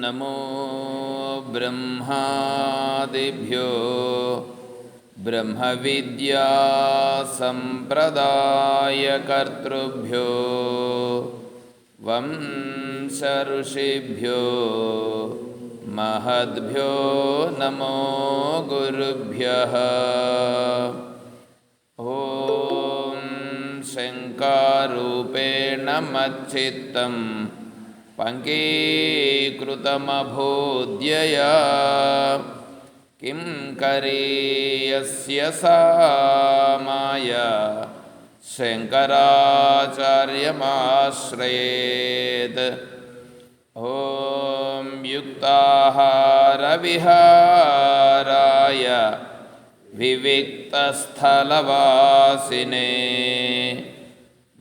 నమో బ్రహ్మాదిభ్యో బ్రహ్మ విద్యా సంప్రదాయకర్తృభ్యో వంశ ఋషిభ్యో మహద్భ్యో నమో గురుభ్యః. ఓం శంకారూపేణ మచ్చిత్తం పంకీకృతమభూద్యయా కిం కరీయస్య సా మాయా శంకరాచార్యమాశ్రయేత్. ఓం యుక్తాహార విహారాయ వివిక్తస్థలవాసినే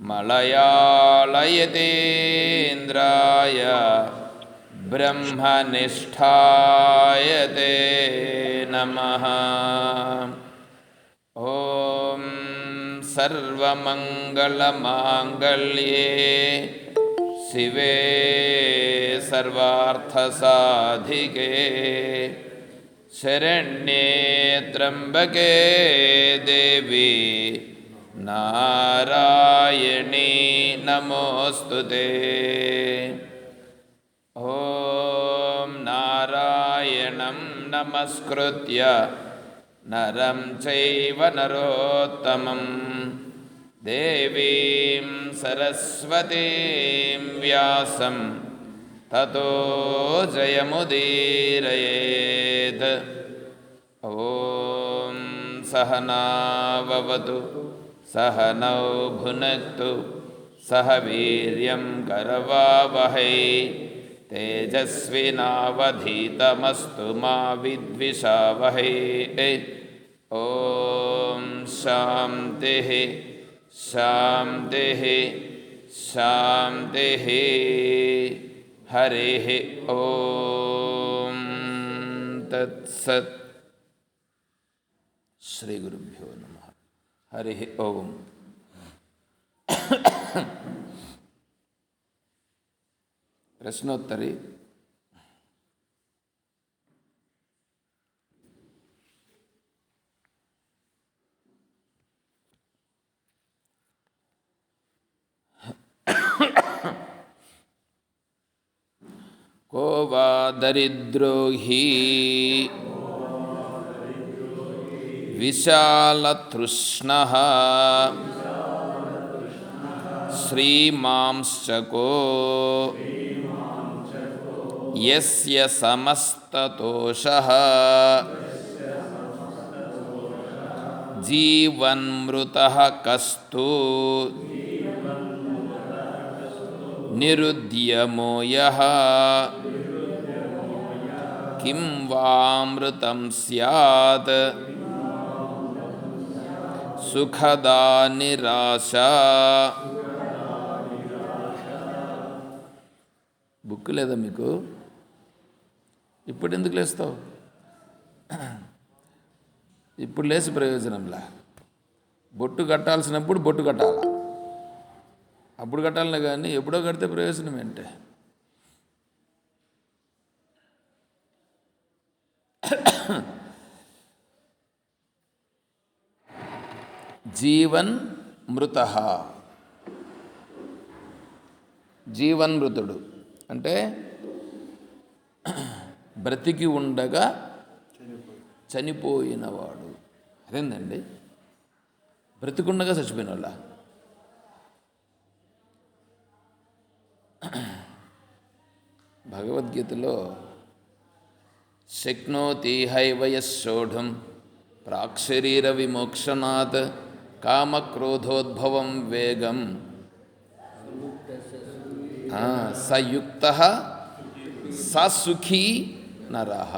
మలయాళయతేంద్రాయ బ్రహ్మనిష్ఠాయ తే నమః. ఓం సర్వమంగళమాంగళ్యే శివే సర్వార్థసాధికే శరణ్యే త్ర్యంబకే దేవి నారాయణీ నమోస్తుతే. ఓం నారాయణం నమస్కృత్య నరం చైవ నరోత్తమం దేవీం సరస్వతీం వ్యాసం తతో జయముదీరయేత్. ఓం సహనావవతు సహనౌ భునక్తు సహ వీర్యం కరవావహై తేజస్వినావధీతమస్తు మా విద్విషావహై. ఓం శాంతి శాంతి శాంతి. హరి ఓం తత్సత్. శ్రీ గురుభ్యో నమః. హరి ఓం. ప్రశ్నోత్తరి. కో వా దరిద్రో హి విశాలతృష్ణః శ్రీమాంశ్చకో యస్య సమస్తతోషః జీవన్మృతః కస్తు నిరుద్యమో యః కిం వామృతం స్యాత్ సుఖదా నిరాశా. బుక్ లేదా మీకు? ఇప్పుడు ఎందుకు లేస్తావు? ఇప్పుడు లేచి ప్రయోజనంలా. బొట్టు కట్టాల్సినప్పుడు బొట్టు కట్టాలా, అప్పుడు కట్టాలనే కానీ ఎప్పుడో కడితే ప్రయోజనం ఏంటే? జీవన్ మృత. జీవన్మృతుడు అంటే బ్రతికి ఉండగా చనిపోయినవాడు. అదేందండి? బ్రతికుండగా చచ్చిపోయిన వాళ్ళ? భగవద్గీతలో శక్నోతి హైవయశోఢం ప్రాక్శరీర విమోక్షణాత్ కామక్రోధోద్భవం వేగం సయుక్తః ససుఖీ నరః.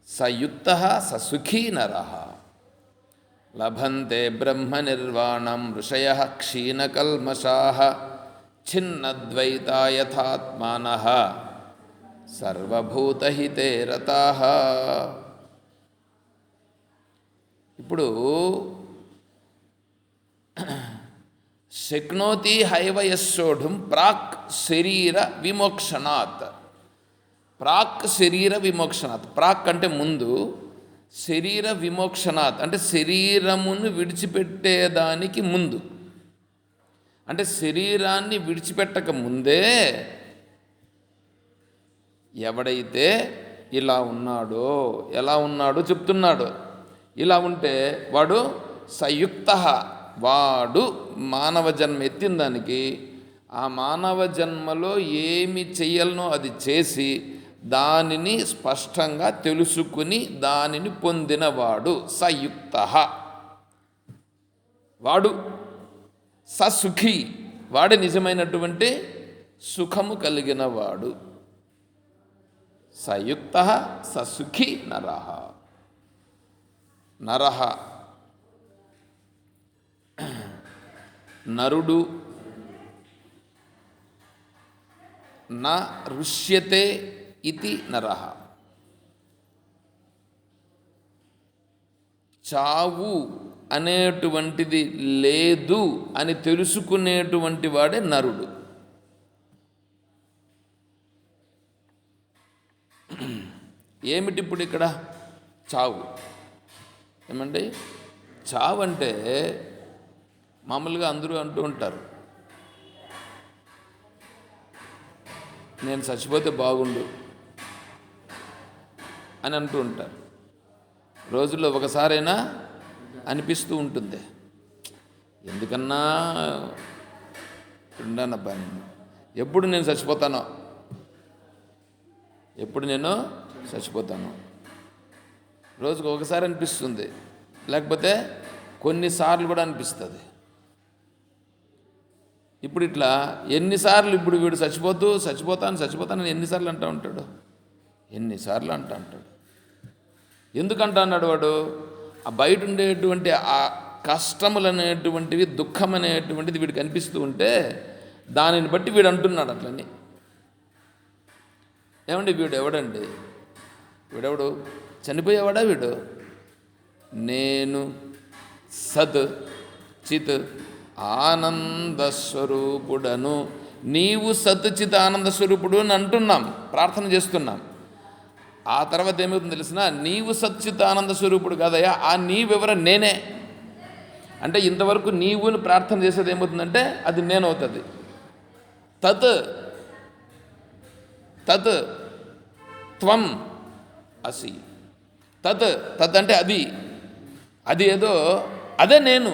సయుక్తః ససుఖీ నరః లభంతే బ్రహ్మనిర్వాణం ఋషయః క్షీణకల్మషాః ఛిన్నద్వైతా యథాత్మానః సర్వభూతహితే రతాః. ఇప్పుడు శక్నోతి హైవ యస్సోఢుం ప్రాక్ శరీర విమోక్షణాత్. ప్రాక్ శరీర విమోక్షణాత్. ప్రాక్ అంటే ముందు, శరీర విమోక్షణాత్ అంటే శరీరమును విడిచిపెట్టేదానికి ముందు. అంటే శరీరాన్ని విడిచిపెట్టక ముందే ఎవడైతే ఇలా ఉన్నాడో, ఎలా ఉన్నాడో చెప్తున్నాడు. ఇలా ఉంటే వాడు సయుక్త, వాడు మానవ జన్మ ఎత్తిన దానికి ఆ మానవ జన్మలో ఏమి చెయ్యాలనో అది చేసి దానిని స్పష్టంగా తెలుసుకుని దానిని పొందినవాడు సయుక్త. వాడు ససుఖి, వాడే నిజమైనటువంటి సుఖము కలిగినవాడు. సయుక్త ససుఖి నరః. నరః నరుడు. న రుష్యతే ఇతి నరః. చావు అనేటువంటిది లేదు అని తెలుసుకునేటువంటి వాడే నరుడు. ఏమిటి ఇప్పుడు ఇక్కడ చావు? ఏమండి చావు అంటే మామూలుగా అందరూ అంటూ ఉంటారు, నేను చచ్చిపోతే బాగుండు అని అంటూ ఉంటారు. రోజుల్లో ఒకసారైనా అనిపిస్తూ ఉంటుంది, ఎందుకన్నా ఉండానబ్బా నేను, ఎప్పుడు నేను చచ్చిపోతానో, ఎప్పుడు నేను చచ్చిపోతాను. రోజుకు ఒకసారి అనిపిస్తుంది, లేకపోతే కొన్నిసార్లు కూడా అనిపిస్తుంది. ఇప్పుడు ఇట్లా ఎన్నిసార్లు, ఇప్పుడు వీడు చచ్చిపోతాను ఎన్నిసార్లు అంటూ ఉంటాడు, ఎన్నిసార్లు అంటూ ఉంటాడు. ఎందుకంటా అన్నాడు వాడు? ఆ బయట ఉండేటువంటి ఆ కష్టములు అనేటువంటివి, దుఃఖం అనేటువంటిది వీడికి కనిపిస్తూ ఉంటే దానిని బట్టి వీడు అంటున్నాడు అట్లని. ఏమండి వీడు ఎవడండి? వీడెవడు? చనిపోయేవాడా వీడు? నేను సత్ చిత్ ఆనందస్వరూపుడను. నీవు సత్ చిత్ ఆనందస్వరూపుడు అని అంటున్నాం, ప్రార్థన చేస్తున్నాం. ఆ తర్వాత ఏమవుతుందో తెలిసిన, నీవు సచ్చిత్ ఆనంద స్వరూపుడు కాదయ్యా, ఆ నీవెవర నేనే అంటే ఇంతవరకు నీవుని ప్రార్థన చేసేది ఏమవుతుందంటే అది నేనవుతుంది. తత్ తత్ త్వం అసి. తత్ తత్ అంటే అది, అది ఏదో అదే నేను.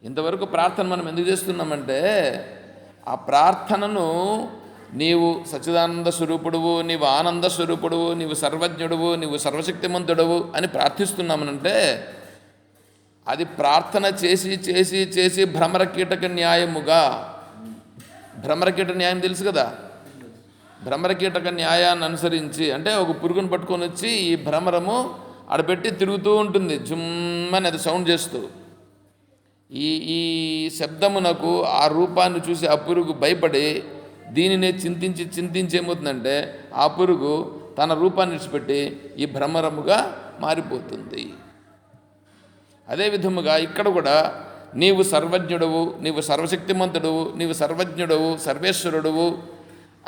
ఇంతవరకు ప్రార్థన మనం ఎందుకు చేస్తున్నామంటే ఆ ప్రార్థనను నీవు సచ్చిదానంద స్వరూపుడువు, నీవు ఆనంద స్వరూపుడువు, నీవు సర్వజ్ఞుడువు, నీవు సర్వశక్తిమంతుడవు అని ప్రార్థిస్తున్నామనంటే అది ప్రార్థన చేసి చేసి చేసి భ్రమరకీటక న్యాయముగా, భ్రమరకీట న్యాయం తెలుసు కదా, భ్రమరకీటక న్యాయాన్ని అనుసరించి అంటే ఒక పురుగును పట్టుకొని వచ్చి ఈ భ్రమరము ఆడపెట్టి తిరుగుతూ ఉంటుంది, జుమ్మని అది సౌండ్ చేస్తూ. ఈ ఈ శబ్దమునకు ఆ రూపాన్ని చూసి ఆ పురుగు భయపడి దీనినే చింతించి ఏమవుతుందంటే ఆ పురుగు తన రూపాన్ని విడిచిపెట్టి ఈ భ్రమరముగా మారిపోతుంది. అదే విధముగా ఇక్కడ కూడా నీవు సర్వజ్ఞుడవు, నీవు సర్వశక్తిమంతుడవు, నీవు సర్వజ్ఞుడవు, సర్వేశ్వరుడవు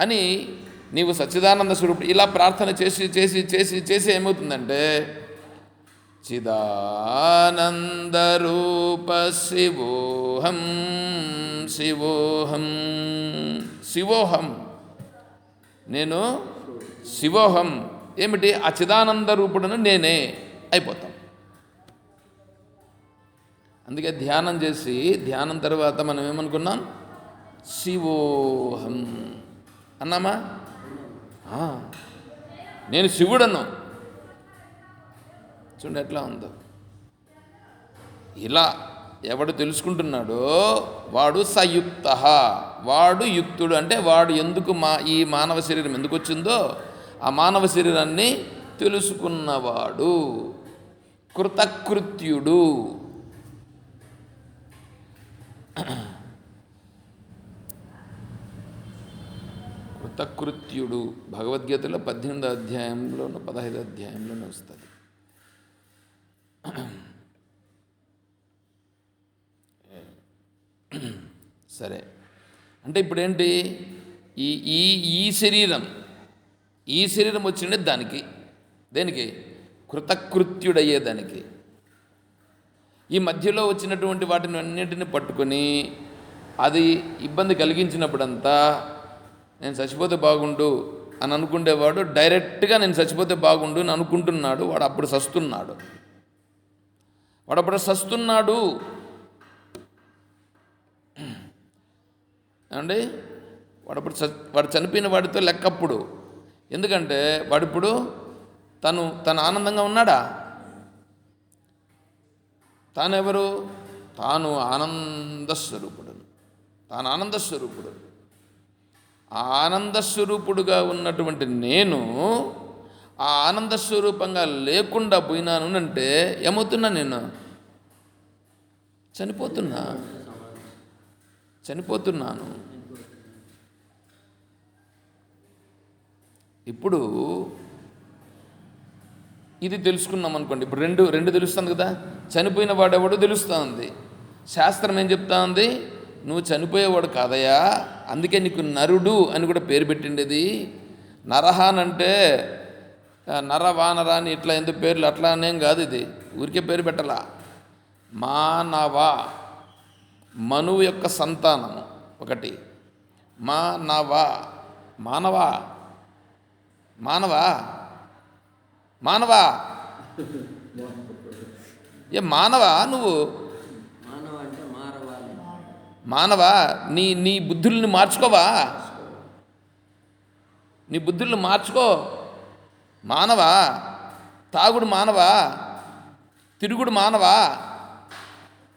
అని నీవు సచ్చిదానంద స్వరూపుడు ఇలా ప్రార్థన చేసి చేసి చేసి చేసి ఏమవుతుందంటే చిదానందరూప శివోహం శివోహం శివోహం, నేను శివోహం. ఏమిటి? ఆ చిదానంద రూపుడును నేనే అయిపోతాం. అందుకే ధ్యానం చేసి, ధ్యానం తర్వాత మనం ఏమనుకున్నాం? శివోహం అన్నామా? నేను శివుడను. చూడండి ఎట్లా ఉందో. ఇలా ఎవడు తెలుసుకుంటున్నాడో వాడు సయుక్త, వాడు యుక్తుడు. అంటే వాడు ఎందుకు ఈ మానవ శరీరం ఎందుకు వచ్చిందో ఆ మానవ శరీరాన్ని తెలుసుకున్నవాడు, కృతకృత్యుడు. కృతకృత్యుడు భగవద్గీతలో 18వ అధ్యాయంలోనూ 15వ అధ్యాయంలోనూ వస్తుంది. సరే, అంటే ఇప్పుడేంటి, ఈ ఈ ఈ శరీరం ఈ శరీరం వచ్చిండే దానికి, దేనికి? కృతకృత్యుడయ్యేదానికి. ఈ మధ్యలో వచ్చినటువంటి వాటిని అన్నింటిని పట్టుకొని అది ఇబ్బంది కలిగించినప్పుడంతా నేను చచ్చిపోతే బాగుండు అని అనుకునేవాడు డైరెక్ట్గా నేను చచ్చిపోతే బాగుండు అని అనుకుంటున్నాడు. వాడు అప్పుడు సస్తున్నాడు. ఏమండి, వాడు చనిపోయిన వాడితో లెక్కప్పుడు. ఎందుకంటే వాడిప్పుడు తను ఆనందంగా ఉన్నాడా? తానెవరు? తాను ఆనందస్వరూపుడు. ఆ ఆనందస్వరూపుడుగా ఉన్నటువంటి నేను ఆ ఆనందస్వరూపంగా లేకుండా పోయినాను అంటే ఏమవుతున్నా? నేను చనిపోతున్నాను. ఇప్పుడు ఇది తెలుసుకున్నాం అనుకోండి. ఇప్పుడు రెండు తెలుస్తుంది కదా. చనిపోయిన వాడెవడో తెలుస్తుంది. శాస్త్రం ఏం చెప్తా ఉంది? నువ్వు చనిపోయేవాడు కాదయా, అందుకే నీకు నరుడు అని కూడా పేరు పెట్టిండేది. నరహాన్ అంటే నర వానర అని ఇట్లా ఎందుకు పేర్లు అట్లా అనేం కాదు. ఇది ఊరికే పేరు పెట్టలా. మానవ, మనువు యొక్క సంతానము ఒకటి. మానవా ఏ మానవా? నువ్వు మానవా? నీ బుద్ధుల్ని మార్చుకోవా? నీ బుద్ధుల్ని మార్చుకో. మానవా? తాగుడు మానవా? తిరుగుడు మానవా?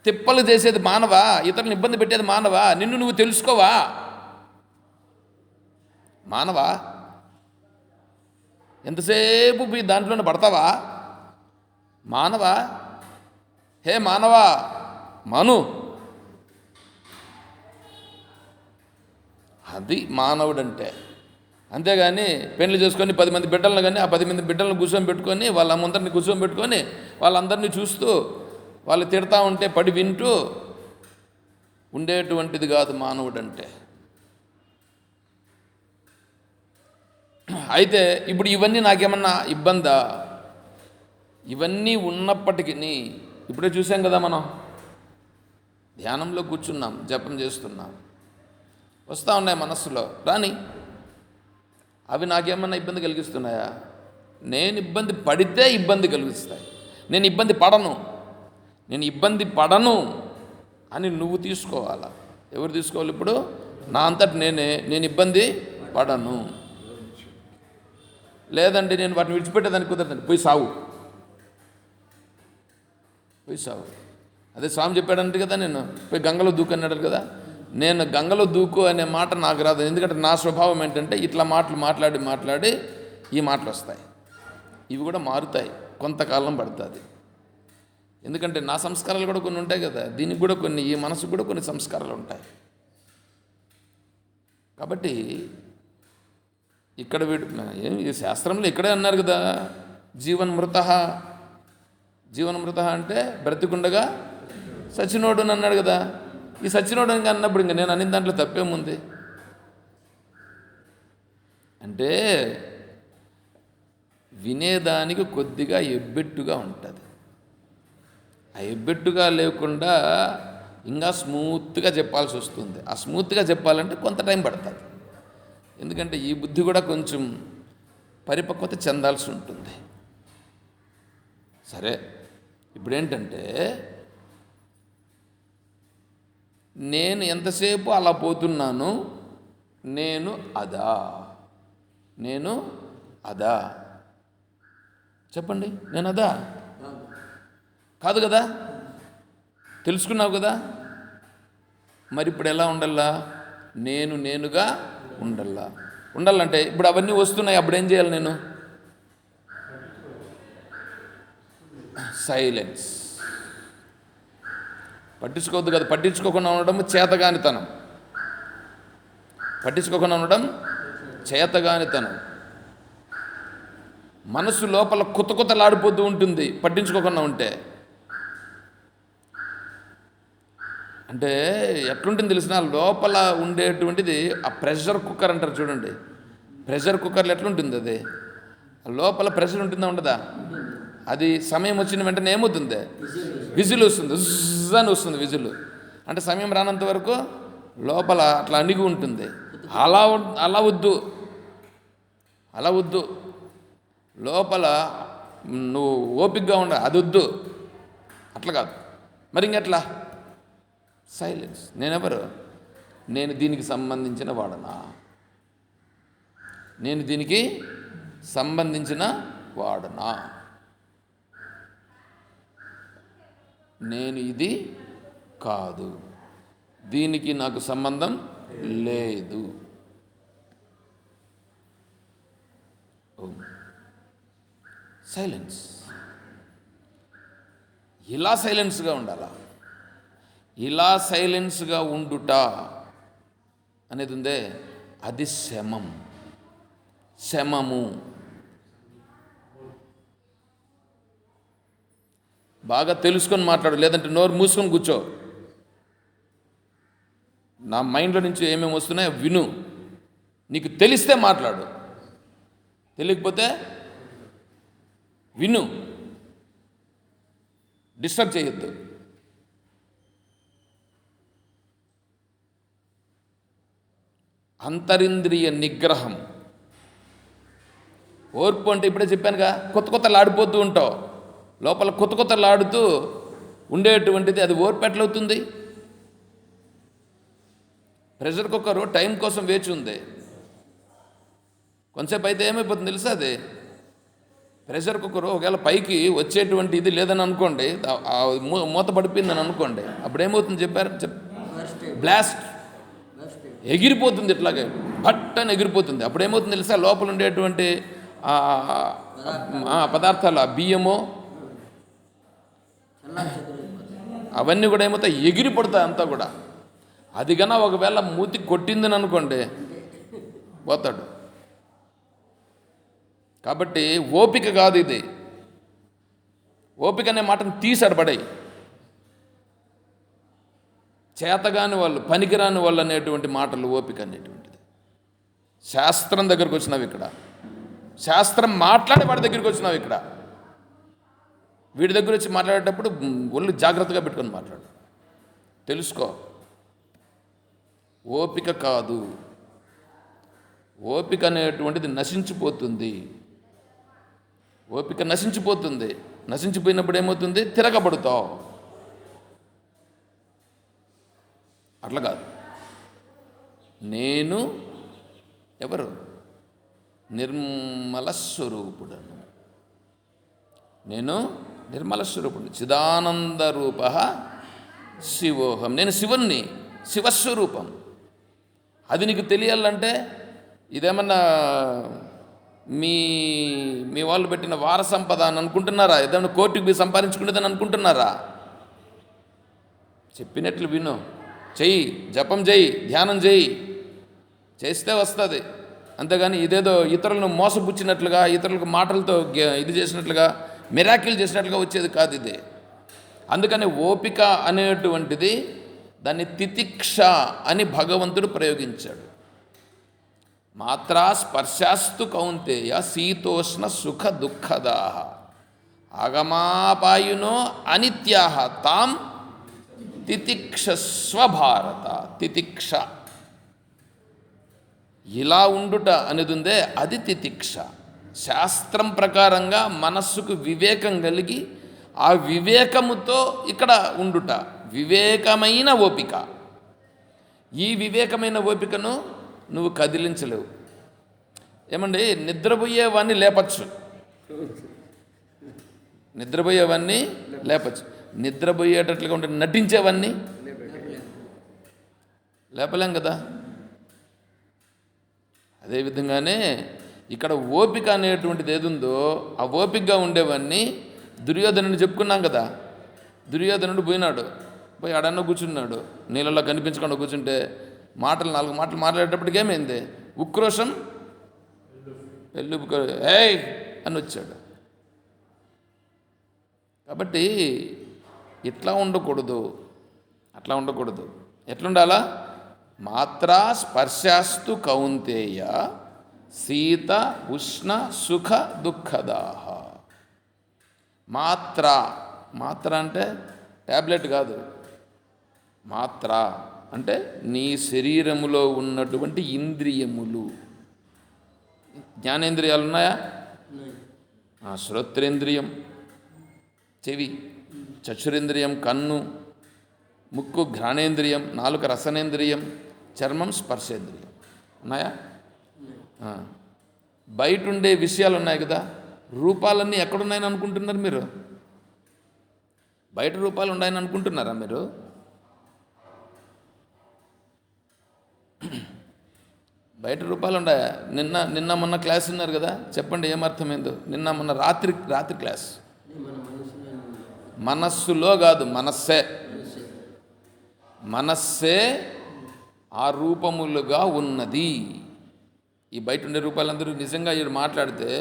తిప్పలు చేసేది మానవా? ఇతరులను ఇబ్బంది పెట్టేది మానవా? నిన్ను నువ్వు తెలుసుకోవా? మానవా? ఎంతసేపు దాంట్లోనే పడతావా? మానవా? హే మానవా, మను. అది మానవుడంటే. అంతేగాని పెళ్లి చేసుకొని 10 మంది బిడ్డలను కానీ ఆ 10 మంది బిడ్డలను కూర్చొని పెట్టుకొని వాళ్ళ ముందరిని కూర్చొని పెట్టుకొని వాళ్ళందరినీ చూస్తూ వాళ్ళు తిడతా ఉంటే పడి వింటూ ఉండేటువంటిది కాదు మానవుడంటే. అయితే ఇప్పుడు ఇవన్నీ నాకేమన్నా ఇబ్బందా? ఇవన్నీ ఉన్నప్పటికీ ఇప్పుడే చూసాం కదా, మనం ధ్యానంలో కూర్చున్నాం, జపం చేస్తున్నాం, వస్తూ ఉన్నాయి మనస్సులో, రాని. అవి నాకేమన్నా ఇబ్బంది కలిగిస్తున్నాయా? నేను ఇబ్బంది పడితే ఇబ్బంది కలిగిస్తాయి. నేను ఇబ్బంది పడను అని నువ్వు తీసుకోవాలా. ఎవరు తీసుకోవాలి? ఇప్పుడు నా అంతటి నేను ఇబ్బంది పడను. లేదండి నేను వాటిని విడిచిపెట్టేదానికి కుదరదండి. పోయి సావు. అదే స్వామి చెప్పాడంటే కదా, నేను పోయి గంగలో దూకు అన్నాడు కదా. నేను గంగలో దూకు అనే మాట నాకు రాదు. ఎందుకంటే నా స్వభావం ఏంటంటే ఇట్లా మాట్లాడి ఈ మాటలు వస్తాయి. ఇవి కూడా మారుతాయి, కొంతకాలం పడుతుంది. ఎందుకంటే నా సంస్కారాలు కూడా కొన్ని ఉంటాయి కదా, దీనికి కూడా కొన్ని, ఈ మనసుకు కూడా కొన్ని సంస్కారాలు ఉంటాయి. కాబట్టి ఇక్కడ ఈ శాస్త్రంలో ఇక్కడే అన్నారు కదా, జీవన్మృత అంటే బ్రతికుండగా సచినోడు అని అన్నాడు కదా. ఈ సచినోడు అని అన్నప్పుడు ఇంకా నేను అన్ని దాంట్లో తప్పేముంది? అంటే వినేదానికి కొద్దిగా ఎబ్బెట్టుగా ఉంటుంది. ఆ ఎబ్బెట్టుగా లేకుండా ఇంకా స్మూత్గా చెప్పాల్సి వస్తుంది. ఆ స్మూత్గా చెప్పాలంటే కొంత టైం పడుతుంది. ఎందుకంటే ఈ బుద్ధి కూడా కొంచెం పరిపక్వత చెందాల్సి ఉంటుంది. సరే, ఇప్పుడేంటంటే నేను ఎంతసేపు అలా పోతున్నాను, నేను అదా చెప్పండి. నేను అదా కాదు కదా, తెలుసుకున్నావు కదా. మరి ఇప్పుడు ఎలా ఉండాలా? నేనుగా ఉండాలంటే ఇప్పుడు అవన్నీ వస్తున్నాయి, అప్పుడేం చేయాలి? నేను సైలెన్స్. పట్టించుకోవద్దు కదా. పట్టించుకోకుండా ఉండడం చేతగానితనం. మనసు లోపల కొత్తలాడిపోతూ ఉంటుంది పట్టించుకోకుండా ఉంటే. అంటే ఎట్లుంటుంది తెలిసిన లోపల ఉండేటువంటిది ఆ ప్రెషర్ కుక్కర్ అంటారు చూడండి. ప్రెషర్ కుక్కర్లో ఎట్లుంటుంది అది? లోపల ప్రెషర్ ఉంటుందా ఉండదా? అది సమయం వచ్చిన వెంటనే ఏమవుతుంది? విజిల్ వస్తుంది, జ్జ్ అని వస్తుంది విజిల్. అంటే సమయం రానంత వరకు లోపల అట్లా అణిగి ఉంటుంది. అలా అలా వద్దు, అలా వద్దు. లోపల నువ్వు ఓపికగా ఉండ, అది వద్దు, అట్లా కాదు. మరి ఇంకెట్లా? సైలెన్స్. నేనెవరు? నేను దీనికి సంబంధించిన వాడనా? నేను దీనికి సంబంధించిన వాడనా? నేను ఇది కాదు, దీనికి నాకు సంబంధం లేదు. సైలెన్స్. ఇలా సైలెన్స్గా ఉండాలా? ఇలా సైలెన్స్గా ఉండుట అనేది ఉందే, అది శమము. బాగా తెలుసుకొని మాట్లాడు, లేదంటే నోరు మూసుకొని కూర్చో. నా మైండ్లో నుంచి ఏమేమి వస్తున్నాయో విను. నీకు తెలిస్తే మాట్లాడు, తెలియకపోతే విను, డిస్టర్బ్ చేయొద్దు. అంతరింద్రియ నిగ్రహం. ఓర్పు అంటే ఇప్పుడే చెప్పానుగా, కొత్తలాడిపోతూ ఉంటావు, లోపల కొత్తలాడుతూ ఉండేటువంటిది అది ఓర్పు ఎట్లవుతుంది? ప్రెషర్ కుక్కరు టైం కోసం వేచి ఉంది. కొంతసేపు అయితే ఏమైపోతుంది తెలుసా? అది ప్రెషర్ కుక్కరు ఒకవేళ పైకి వచ్చేటువంటి ఇది లేదని అనుకోండి, మూత పడిపోయిందని అనుకోండి, అప్పుడు ఏమవుతుంది చెప్పారు? బ్లాస్ట్, ఎగిరిపోతుంది. ఇట్లాగే పట్టని ఎగిరిపోతుంది. అప్పుడు ఏమవుతుంది తెలుసా? లోపల ఉండేటువంటి పదార్థాలు, బియ్యమో అవన్నీ కూడా ఏమవుతాయి? ఎగిరిపడతాయి అంతా కూడా. అది కన్నా ఒకవేళ మూతి కొట్టిందని అనుకోండి, పోతాడు. కాబట్టి ఓపిక కాదు ఇది. ఓపిక అనే మాటను తీసాడు పడాయి. చేతగాని వాళ్ళు, పనికిరాని వాళ్ళు అనేటువంటి మాటలు ఓపిక అనేటువంటిది. శాస్త్రం దగ్గరకు వచ్చినావు ఇక్కడ, శాస్త్రం మాట్లాడే వాడి దగ్గరికి వచ్చినావు ఇక్కడ. వీడి దగ్గర వచ్చి మాట్లాడేటప్పుడు ఒళ్ళు జాగ్రత్తగా పెట్టుకొని మాట్లాడు, తెలుసుకో. ఓపిక కాదు, ఓపిక అనేటువంటిది నశించిపోతుంది. ఓపిక నశించిపోతుంది. నశించిపోయినప్పుడు ఏమవుతుంది? తిరగబడుతావు. అట్లా కాదు. నేను ఎవరు? నిర్మల స్వరూపుడను. నేను నిర్మల స్వరూపుడు, చిదానంద రూప శివోహం. నేను శివుణ్ణి, శివస్వరూపం. అది నీకు తెలియాలంటే ఇదేమన్నా మీ మీ వాళ్ళు పెట్టిన వార సంపద అని అనుకుంటున్నారా? ఏదైనా కోర్టుకు పోయి సంపాదించుకునేదని అనుకుంటున్నారా? చెప్పినట్లు విను, చెయ్యి, జపం చెయ్యి, ధ్యానం చెయ్యి, చేస్తే వస్తుంది. అంతేగాని ఇదేదో ఇతరులను మోసపుచ్చినట్లుగా, ఇతరులకు మాటలతో ఇది చేసినట్లుగా, మిరాకిల్ చేసినట్లుగా వచ్చేది కాదు ఇది. అందుకని ఓపిక అనేటువంటిది, దాన్ని తితిక్ష అని భగవంతుడు ప్రయోగించాడు. మాత్రా స్పర్శాస్తు కౌంతేయ శీతోష్ణ సుఖ దుఃఖదాహ ఆగమాపాయునో అనిత్యాహ తాం తితిక్షస్వ భారత. తితిక్ష, ఇలా ఉండుట అనేది ఉందే, అది తితిక్ష. శాస్త్రం ప్రకారంగా మనస్సుకు వివేకం కలిగి ఆ వివేకముతో ఇక్కడ ఉండుట వివేకమైన ఓపిక. ఈ వివేకమైన ఓపికను నువ్వు కదిలించలేవు. ఏమండి, నిద్రపోయేవాన్ని లేపచ్చు, నిద్రపోయేవాన్ని లేపచ్చు. నిద్రపోయేటట్లుగా ఉంటే నటించేవాన్ని లేపలేం కదా. అదేవిధంగానే ఇక్కడ ఓపిక అనేటువంటిది ఏదుందో, ఆ ఓపికగా ఉండేవాన్ని దుర్యోధనుని చెప్పుకున్నాం కదా. దుర్యోధనుడు పోయినాడు, పోయి ఆడన్న కూర్చున్నాడు, నీళ్ళలో కనిపించకుండా కూర్చుంటే నాలుగు మాటలు మాట్లాడేటప్పటికి ఏమైంది? ఉక్రోషం పెళ్ళుపుకో ఏయ్ అని వచ్చాడు. కాబట్టి ఇట్లా ఉండకూడదు. అట్లా ఉండకూడదు. ఎట్లుండాలా? మాత్రా స్పర్శాస్తు కౌంతేయ శీత ఉష్ణ సుఖ దుఃఖదాహ. మాత్ర, మాత్ర అంటే ట్యాబ్లెట్ కాదు. మాత్ర అంటే నీ శరీరములో ఉన్నటువంటి ఇంద్రియములు. జ్ఞానేంద్రియాలు ఉన్నాయా? శ్రోత్రేంద్రియం చెవి, చక్షురేంద్రియం కన్ను, ముక్కు ఘ్రాణేంద్రియం, నాలుక రసనేంద్రియం, చర్మం స్పర్శేంద్రియం ఉన్నాయా? బయట ఉండే విషయాలు ఉన్నాయి కదా. రూపాలన్నీ ఎక్కడున్నాయని అనుకుంటున్నారు మీరు? బయట రూపాలు ఉన్నాయని అనుకుంటున్నారా మీరు? బయట రూపాలు ఉన్నాయా? నిన్న మొన్న క్లాస్ ఉన్నారు కదా, చెప్పండి ఏమర్థమైందో. నిన్న మొన్న రాత్రి క్లాస్. మనస్సులో కాదు, మనస్సే ఆ రూపములుగా ఉన్నది. ఈ బయట ఉండే రూపాలందరూ నిజంగా ఈడు మాట్లాడితే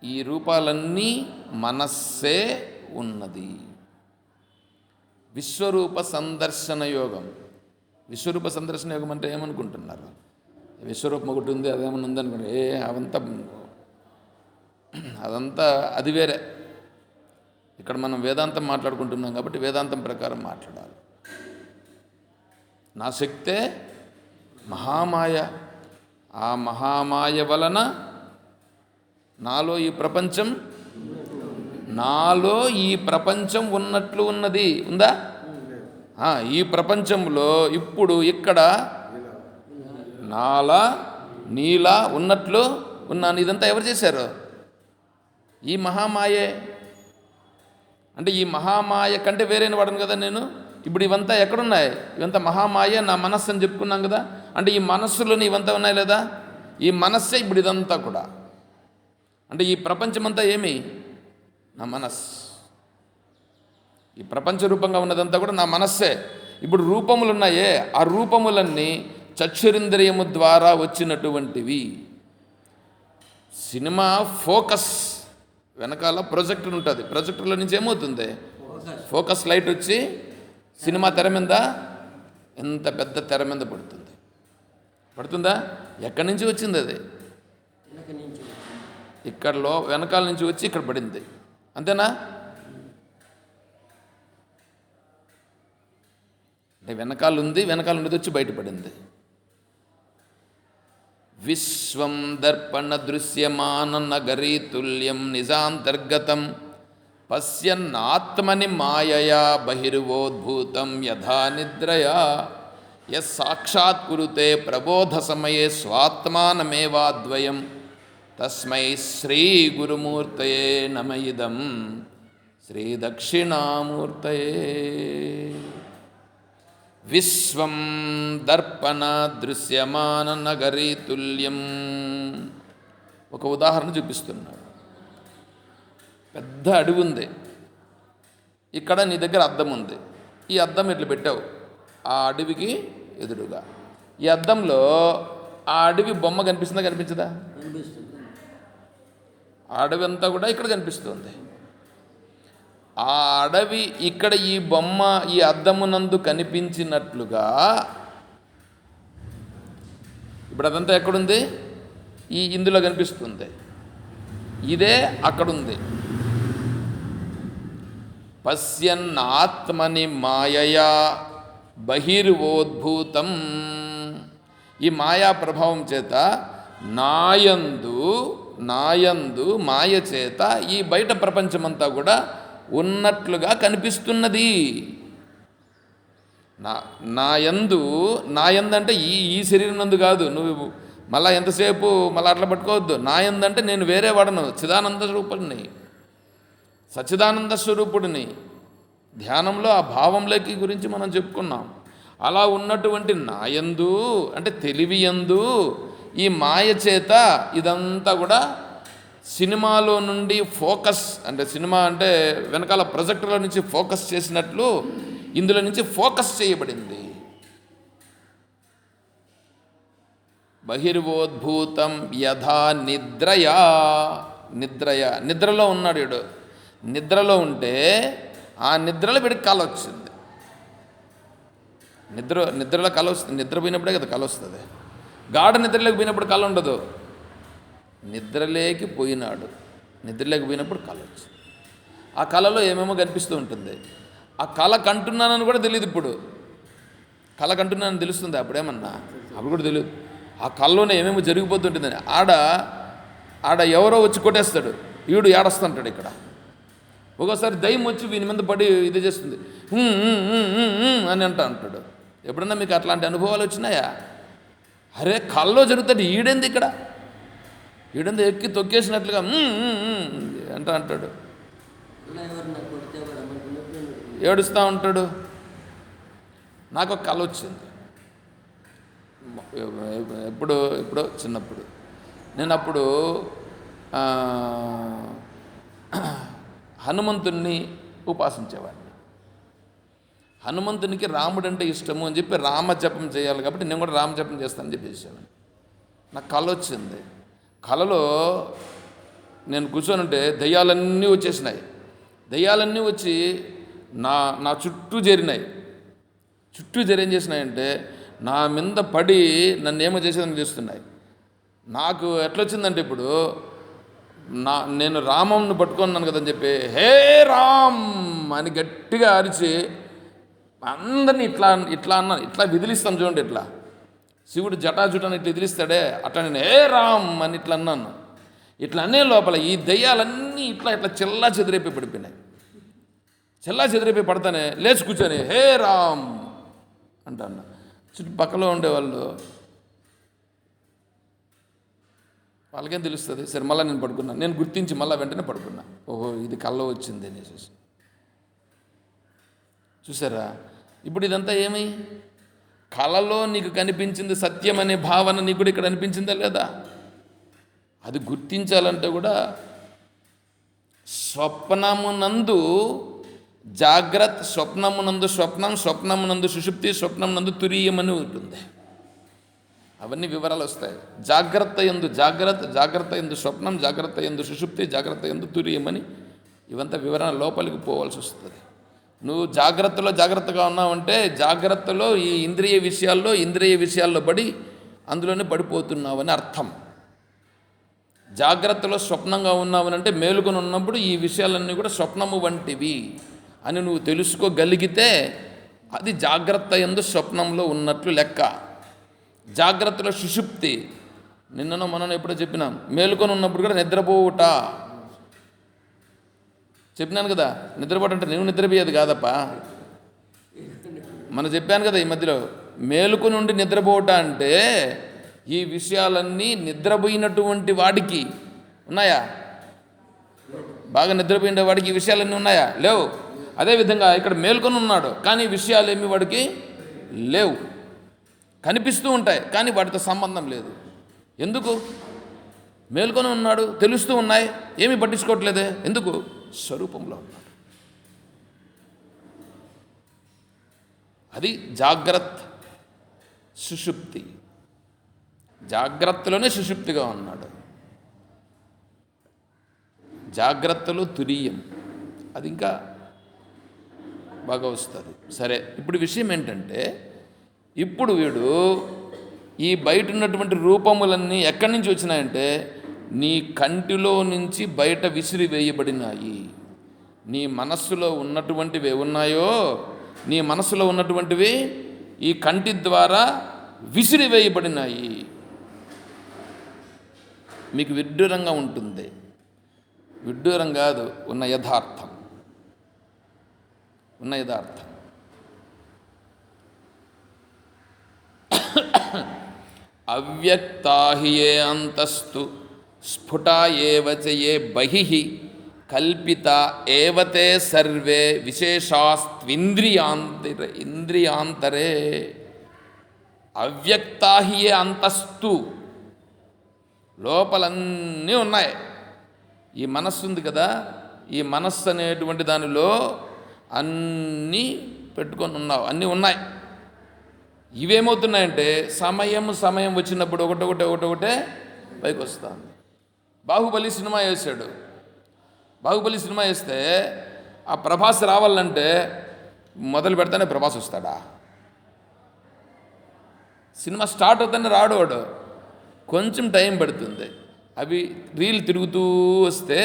ఈ రూపాలన్నీ మనస్సే ఉన్నది. విశ్వరూప సందర్శన యోగం. విశ్వరూప సందర్శన యోగం అంటే ఏమనుకుంటున్నారు? విశ్వరూపం ఒకటి ఉంది, అదేమన్నా ఉందనుకుంటే అదంతా అది వేరే. ఇక్కడ మనం వేదాంతం మాట్లాడుకుంటున్నాం కాబట్టి వేదాంతం ప్రకారం మాట్లాడాలి. నా శక్తే మహామాయ. ఆ మహామాయ వలన నాలో ఈ ప్రపంచం ఉన్నట్లు ఉన్నది. ఉందా? ఈ ప్రపంచంలో ఇప్పుడు ఇక్కడ నాలా నీలా ఉన్నట్లు ఉన్నాను. ఇదంతా ఎవరు చేశారు? ఈ మహామాయే. అంటే ఈ మహామాయ కంటే వేరైన వాడను కదా నేను. ఇప్పుడు ఇవంతా ఎక్కడున్నాయి? ఇవంతా మహామాయ, నా మనస్సు అని చెప్పుకున్నాం కదా. అంటే ఈ మనస్సులోని ఇవంతా ఉన్నాయి లేదా? ఈ మనస్సే ఇప్పుడు ఇదంతా కూడా. అంటే ఈ ప్రపంచమంతా ఏమి? నా మనస్సు. ఈ ప్రపంచ రూపంగా ఉన్నదంతా కూడా నా మనస్సే. ఇప్పుడు రూపములు ఉన్నాయే, ఆ రూపములన్నీ చక్షురింద్రియము ద్వారా వచ్చినటువంటివి. సినిమా ఫోకస్ వెనకాల ప్రొజెక్టర్ ఉంటుంది. ప్రొజెక్టర్లో నుంచి ఏమవుతుంది? ఫోకస్ లైట్ వచ్చి సినిమా తెర మీద, ఎంత పెద్ద తెర మీద పడుతుందా? ఎక్కడి నుంచి వచ్చింది అది? ఇక్కడలో వెనకాల నుంచి వచ్చి ఇక్కడ పడింది. అంతేనా? అంటే వెనకాల ఉండేది వచ్చి బయటపడింది. విశ్వం దర్పణ దృశ్యమాన నగరీతుల్యం నిజాంతర్గతం పశ్యన్నాత్మని మాయయా బహిర్వోద్భూతం యథా నిద్రయా యస్సాక్షాత్కురుతే ప్రబోధ సమయే స్వాత్మానమేవాద్వయం తస్మై శ్రీ గురుమూర్తయే నమ ఇదం శ్రీ దక్షిణామూర్తయే. విశ్వం దర్పణ దృశ్యమాన నగరీతుల్యం. ఒక ఉదాహరణ చూపిస్తున్నాడు. పెద్ద అడవి ఉంది. ఇక్కడ నీ దగ్గర అద్దం ఉంది. ఈ అద్దం ఇట్లా పెట్టావు ఆ అడవికి ఎదురుగా. ఈ అద్దంలో ఆ అడవి బొమ్మ కనిపిస్తుందా? కనిపించదా? ఆ అడవి అంతా కూడా ఇక్కడ కనిపిస్తుంది. ఆ అడవి ఇక్కడ ఈ బొమ్మ ఈ అద్దమునందు కనిపించినట్లుగా ఇప్పుడు అదంతా ఎక్కడుంది? ఇందులో కనిపిస్తుంది. ఇదే అక్కడుంది. పశ్యన్నాత్మని మాయయా బహిర్వోద్భూతం. ఈ మాయా ప్రభావం చేత నాయందు మాయ చేత ఈ బయట ప్రపంచమంతా కూడా ఉన్నట్లుగా కనిపిస్తున్నది. నాయందు అంటే ఈ శరీరం నందు కాదు. నువ్వు మళ్ళా ఎంతసేపు మళ్ళీ అట్లా పట్టుకోవద్దు. నాయందు అంటే నేను వేరే వాడను, సచ్చిదానంద స్వరూపుడిని. ధ్యానంలో ఆ భావంలోకి గురించి మనం చెప్పుకున్నాం. అలా ఉన్నటువంటి నాయందు అంటే తెలివియందు ఈ మాయ చేత ఇదంతా కూడా సినిమాలో నుండి ఫోకస్, అంటే సినిమా అంటే వెనకాల ప్రొజెక్టర్లో నుంచి ఫోకస్ చేసినట్లు ఇందులో నుంచి ఫోకస్ చేయబడింది. బహిర్వోద్భూతం యథా నిద్రయా. నిద్రలో ఉన్నాడు వీడు. నిద్రలో ఉంటే ఆ నిద్రలో వీడికి కల వచ్చింది. నిద్రలో కళ వస్తుంది. నిద్రపోయినప్పుడే కదా కళ వస్తుంది. గాఢ నిద్రలోకి పోయినప్పుడు కళ ఉండదు. నిద్రలేకి పోయినప్పుడు కళ వచ్చింది. ఆ కళలో ఏమేమో కనిపిస్తూ ఉంటుంది. ఆ కళ కంటున్నానని కూడా తెలియదు. ఇప్పుడు కళ కంటున్నానని తెలుస్తుంది. అప్పుడేమన్నా అప్పుడు కూడా తెలియదు. ఆ కళలోనే ఏమేమో జరిగిపోతుంటుందని. ఆడ ఎవరో వచ్చి కొట్టేస్తాడు, వీడు ఏడొస్తుంటాడు. ఇక్కడ ఒక్కోసారి దయ్యం వచ్చి వీని మీద పడి ఇది చేస్తుంది, అని అంటాడు. ఎప్పుడన్నా మీకు అట్లాంటి అనుభవాలు వచ్చినాయా? అరే కళ్ళలో జరుగుతుంది, ఈడేంది ఎక్కి తొక్కేసినట్లుగా అంటాడు, ఏడుస్తూ ఉంటాడు. నాకు ఒక కళ వచ్చింది ఎప్పుడో చిన్నప్పుడు. నేను అప్పుడు హనుమంతుణ్ణి ఉపాసించేవాడిని. హనుమంతునికి రాముడు అంటే ఇష్టము అని చెప్పి రామజపం చేయాలి కాబట్టి నేను కూడా రామజపం చేస్తానని చెప్పేసాను. నాకు కళ వచ్చింది. కళలో నేను కూర్చొని ఉంటే దయ్యాలన్నీ వచ్చేసినాయి. దయ్యాలన్నీ వచ్చి నా చుట్టూ చేరినాయి. ఏం చేసినాయంటే నా మీద పడి నన్ను ఏమో చేసేదని చేస్తున్నాయి. నాకు ఎట్లొచ్చిందంటే ఇప్పుడు నేను రామంను పట్టుకున్నాను కదని చెప్పి హే రామ్ అని గట్టిగా అరిచి అందరినీ ఇట్లా విదిలిస్తాం చూడండి. ఇట్లా శివుడు జటాజుటాన్ని ఇట్లా విదిలిస్తాడే అట్లా నేను హే రామ్ అని ఇట్లా అన్నాను. ఇట్లా అనే లోపల ఈ దయ్యాలన్నీ ఇట్లా చెల్లా చెదిరైపోయి పడిపోయినాయి. పడతానే లేచి కూర్చొని హే రామ్ అంటాను. చుట్టుపక్కల ఉండేవాళ్ళు వాళ్ళకేం తెలుస్తుంది. సరే మళ్ళీ నేను పడుకున్నాను. నేను గుర్తించి మళ్ళీ వెంటనే పడుకున్నా. ఓహో ఇది కల్లో వచ్చింది అనేసి. చూసారా? ఇప్పుడు ఇదంతా ఏమై కళలో నీకు కనిపించింది సత్యం అనే భావన నీకు కూడా ఇక్కడ అనిపించిందా లేదా? అది గుర్తించాలంటే కూడా స్వప్నమునందు జాగ్రత్త, స్వప్నమునందు స్వప్నం, స్వప్నమునందు సుషుప్తి, స్వప్నమునందు తురీయమని ఉంటుంది. అవన్నీ వివరాలు వస్తాయి. జాగ్రత్త యందు స్వప్నం, జాగ్రత్త యందు సుషుప్తి, జాగ్రత్త యందు తురీయమని ఇవంతా వివరణ లోపలికి పోవాల్సి వస్తుంది. నువ్వు జాగ్రత్తగా ఉన్నావంటే జాగ్రత్తలో ఈ ఇంద్రియ విషయాల్లో పడి అందులోనే పడిపోతున్నావని అర్థం. జాగ్రత్తలో స్వప్నంగా ఉన్నావనంటే మేలుకొని ఉన్నప్పుడు ఈ విషయాలన్నీ కూడా స్వప్నము వంటివి అని నువ్వు తెలుసుకోగలిగితే అది జాగ్రత్త యందు స్వప్నంలో ఉన్నట్లు లెక్క. జాగ్రత్తలో సుషుప్తి, నిన్ననో మననో ఎప్పుడో చెప్పినాం. మేలుకొని ఉన్నప్పుడు కూడా నిద్రపోవుట చెప్పినాను కదా. నిద్రపోవటం అంటే నువ్వు నిద్రపోయేది కాదప్పా. మనం చెప్పాను కదా ఈ మధ్యలో, మేలుకొని ఉండి నిద్రపోవట అంటే ఈ విషయాలన్నీ నిద్రపోయినటువంటి వాడికి ఉన్నాయా? బాగా నిద్రపోయిన వాడికి ఈ విషయాలన్నీ ఉన్నాయా? లేవు. అదేవిధంగా ఇక్కడ మేల్కొని ఉన్నాడు కానీ విషయాలు ఏమి వాడికి లేవు. కనిపిస్తూ ఉంటాయి కానీ వాటితో సంబంధం లేదు. ఎందుకు? మేల్కొని ఉన్నాడు, తెలుస్తూ ఉన్నాయి, ఏమీ పట్టించుకోవట్లేదే. ఎందుకు? స్వరూపంలో ఉన్నాడు. అది జాగ్రత్త సుషుప్తి. జాగ్రత్తలోనే సుషుప్తిగా ఉన్నాడు. జాగ్రత్తలో తురీయం, అది ఇంకా బాగా వస్తుంది. సరే, ఇప్పుడు విషయం ఏంటంటే ఇప్పుడు వీడు ఈ బయట ఉన్నటువంటి రూపములన్నీ ఎక్కడి నుంచి వచ్చినాయంటే నీ కంటిలో నుంచి బయట విసిరి వేయబడినాయి. నీ మనస్సులో ఉన్నటువంటివి ఉన్నాయో నీ మనస్సులో ఉన్నటువంటివి ఈ కంటి ద్వారా విసిరి వేయబడినాయి. మీకు విడ్డూరంగా ఉంటుంది. విడ్డూరం కాదు, ఉన్న యథార్థం. అవ్యక్తాహియే అంతస్తు స్ఫుటా ఏవచయే బహిః కల్పిత ఏవతే సర్వే విశేషాస్త్వింద్రియాంతరే. అవ్యక్తాహియే అంతస్తు, లోపలన్నీ ఉన్నాయి. ఈ మనస్సు ఉంది కదా, ఈ మనస్సు అనేటువంటి దానిలో అన్నీ పెట్టుకొని ఉన్నావు, అన్నీ ఉన్నాయి. ఇవేమవుతున్నాయంటే సమయం వచ్చినప్పుడు ఒకటొకటే పైకి వస్తాను. బాహుబలి సినిమా వేసాడు. బాహుబలి సినిమా వేస్తే ఆ ప్రభాస్ రావాలంటే మొదలు పెడతానే ప్రభాస్ వస్తాడా? సినిమా స్టార్ట్ అవుతానే రాడు వాడు, కొంచెం టైం పడుతుంది. అవి రీల్ తిరుగుతూ వస్తే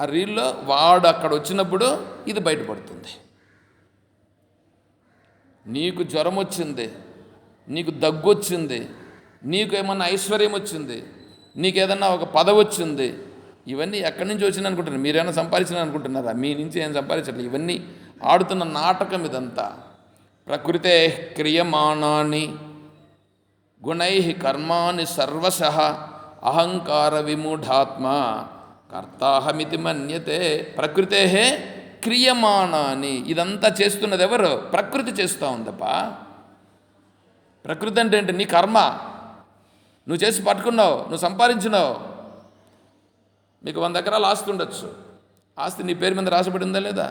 ఆ రీల్లో వాడు అక్కడ వచ్చినప్పుడు ఇది బయటపడుతుంది. నీకు జ్వరం వచ్చింది, నీకు దగ్గు వచ్చింది, నీకు ఏమన్నా ఐశ్వర్యం వచ్చింది, నీకు ఏదన్నా ఒక పదవి వచ్చింది, ఇవన్నీ ఎక్కడి నుంచి వచ్చింది అనుకుంటున్నారు? మీరేమైనా సంపాదించిన అనుకుంటున్నారా? మీ నుంచి ఏం సంపాదించట్లేదు. ఇవన్నీ ఆడుతున్న నాటకం ఇదంతా. ప్రకృతే క్రియమాణాని గుణై కర్మాణి సర్వశః అహంకార విమూఢాత్మ కర్తాహమితి మన్యతే. ప్రకృతే క్రియమాణాని, ఇదంతా చేస్తున్నది ఎవరు? ప్రకృతి చేస్తూ ఉందప్ప. ప్రకృతి అంటే ఏంటి? నీ కర్మ, నువ్వు చేసి పట్టుకున్నావు, నువ్వు సంపాదించినావు. మీకు 100 ఎకరాలు ఆస్తి ఉండొచ్చు. ఆస్తి నీ పేరు మీద రాసబడి ఉందా లేదా?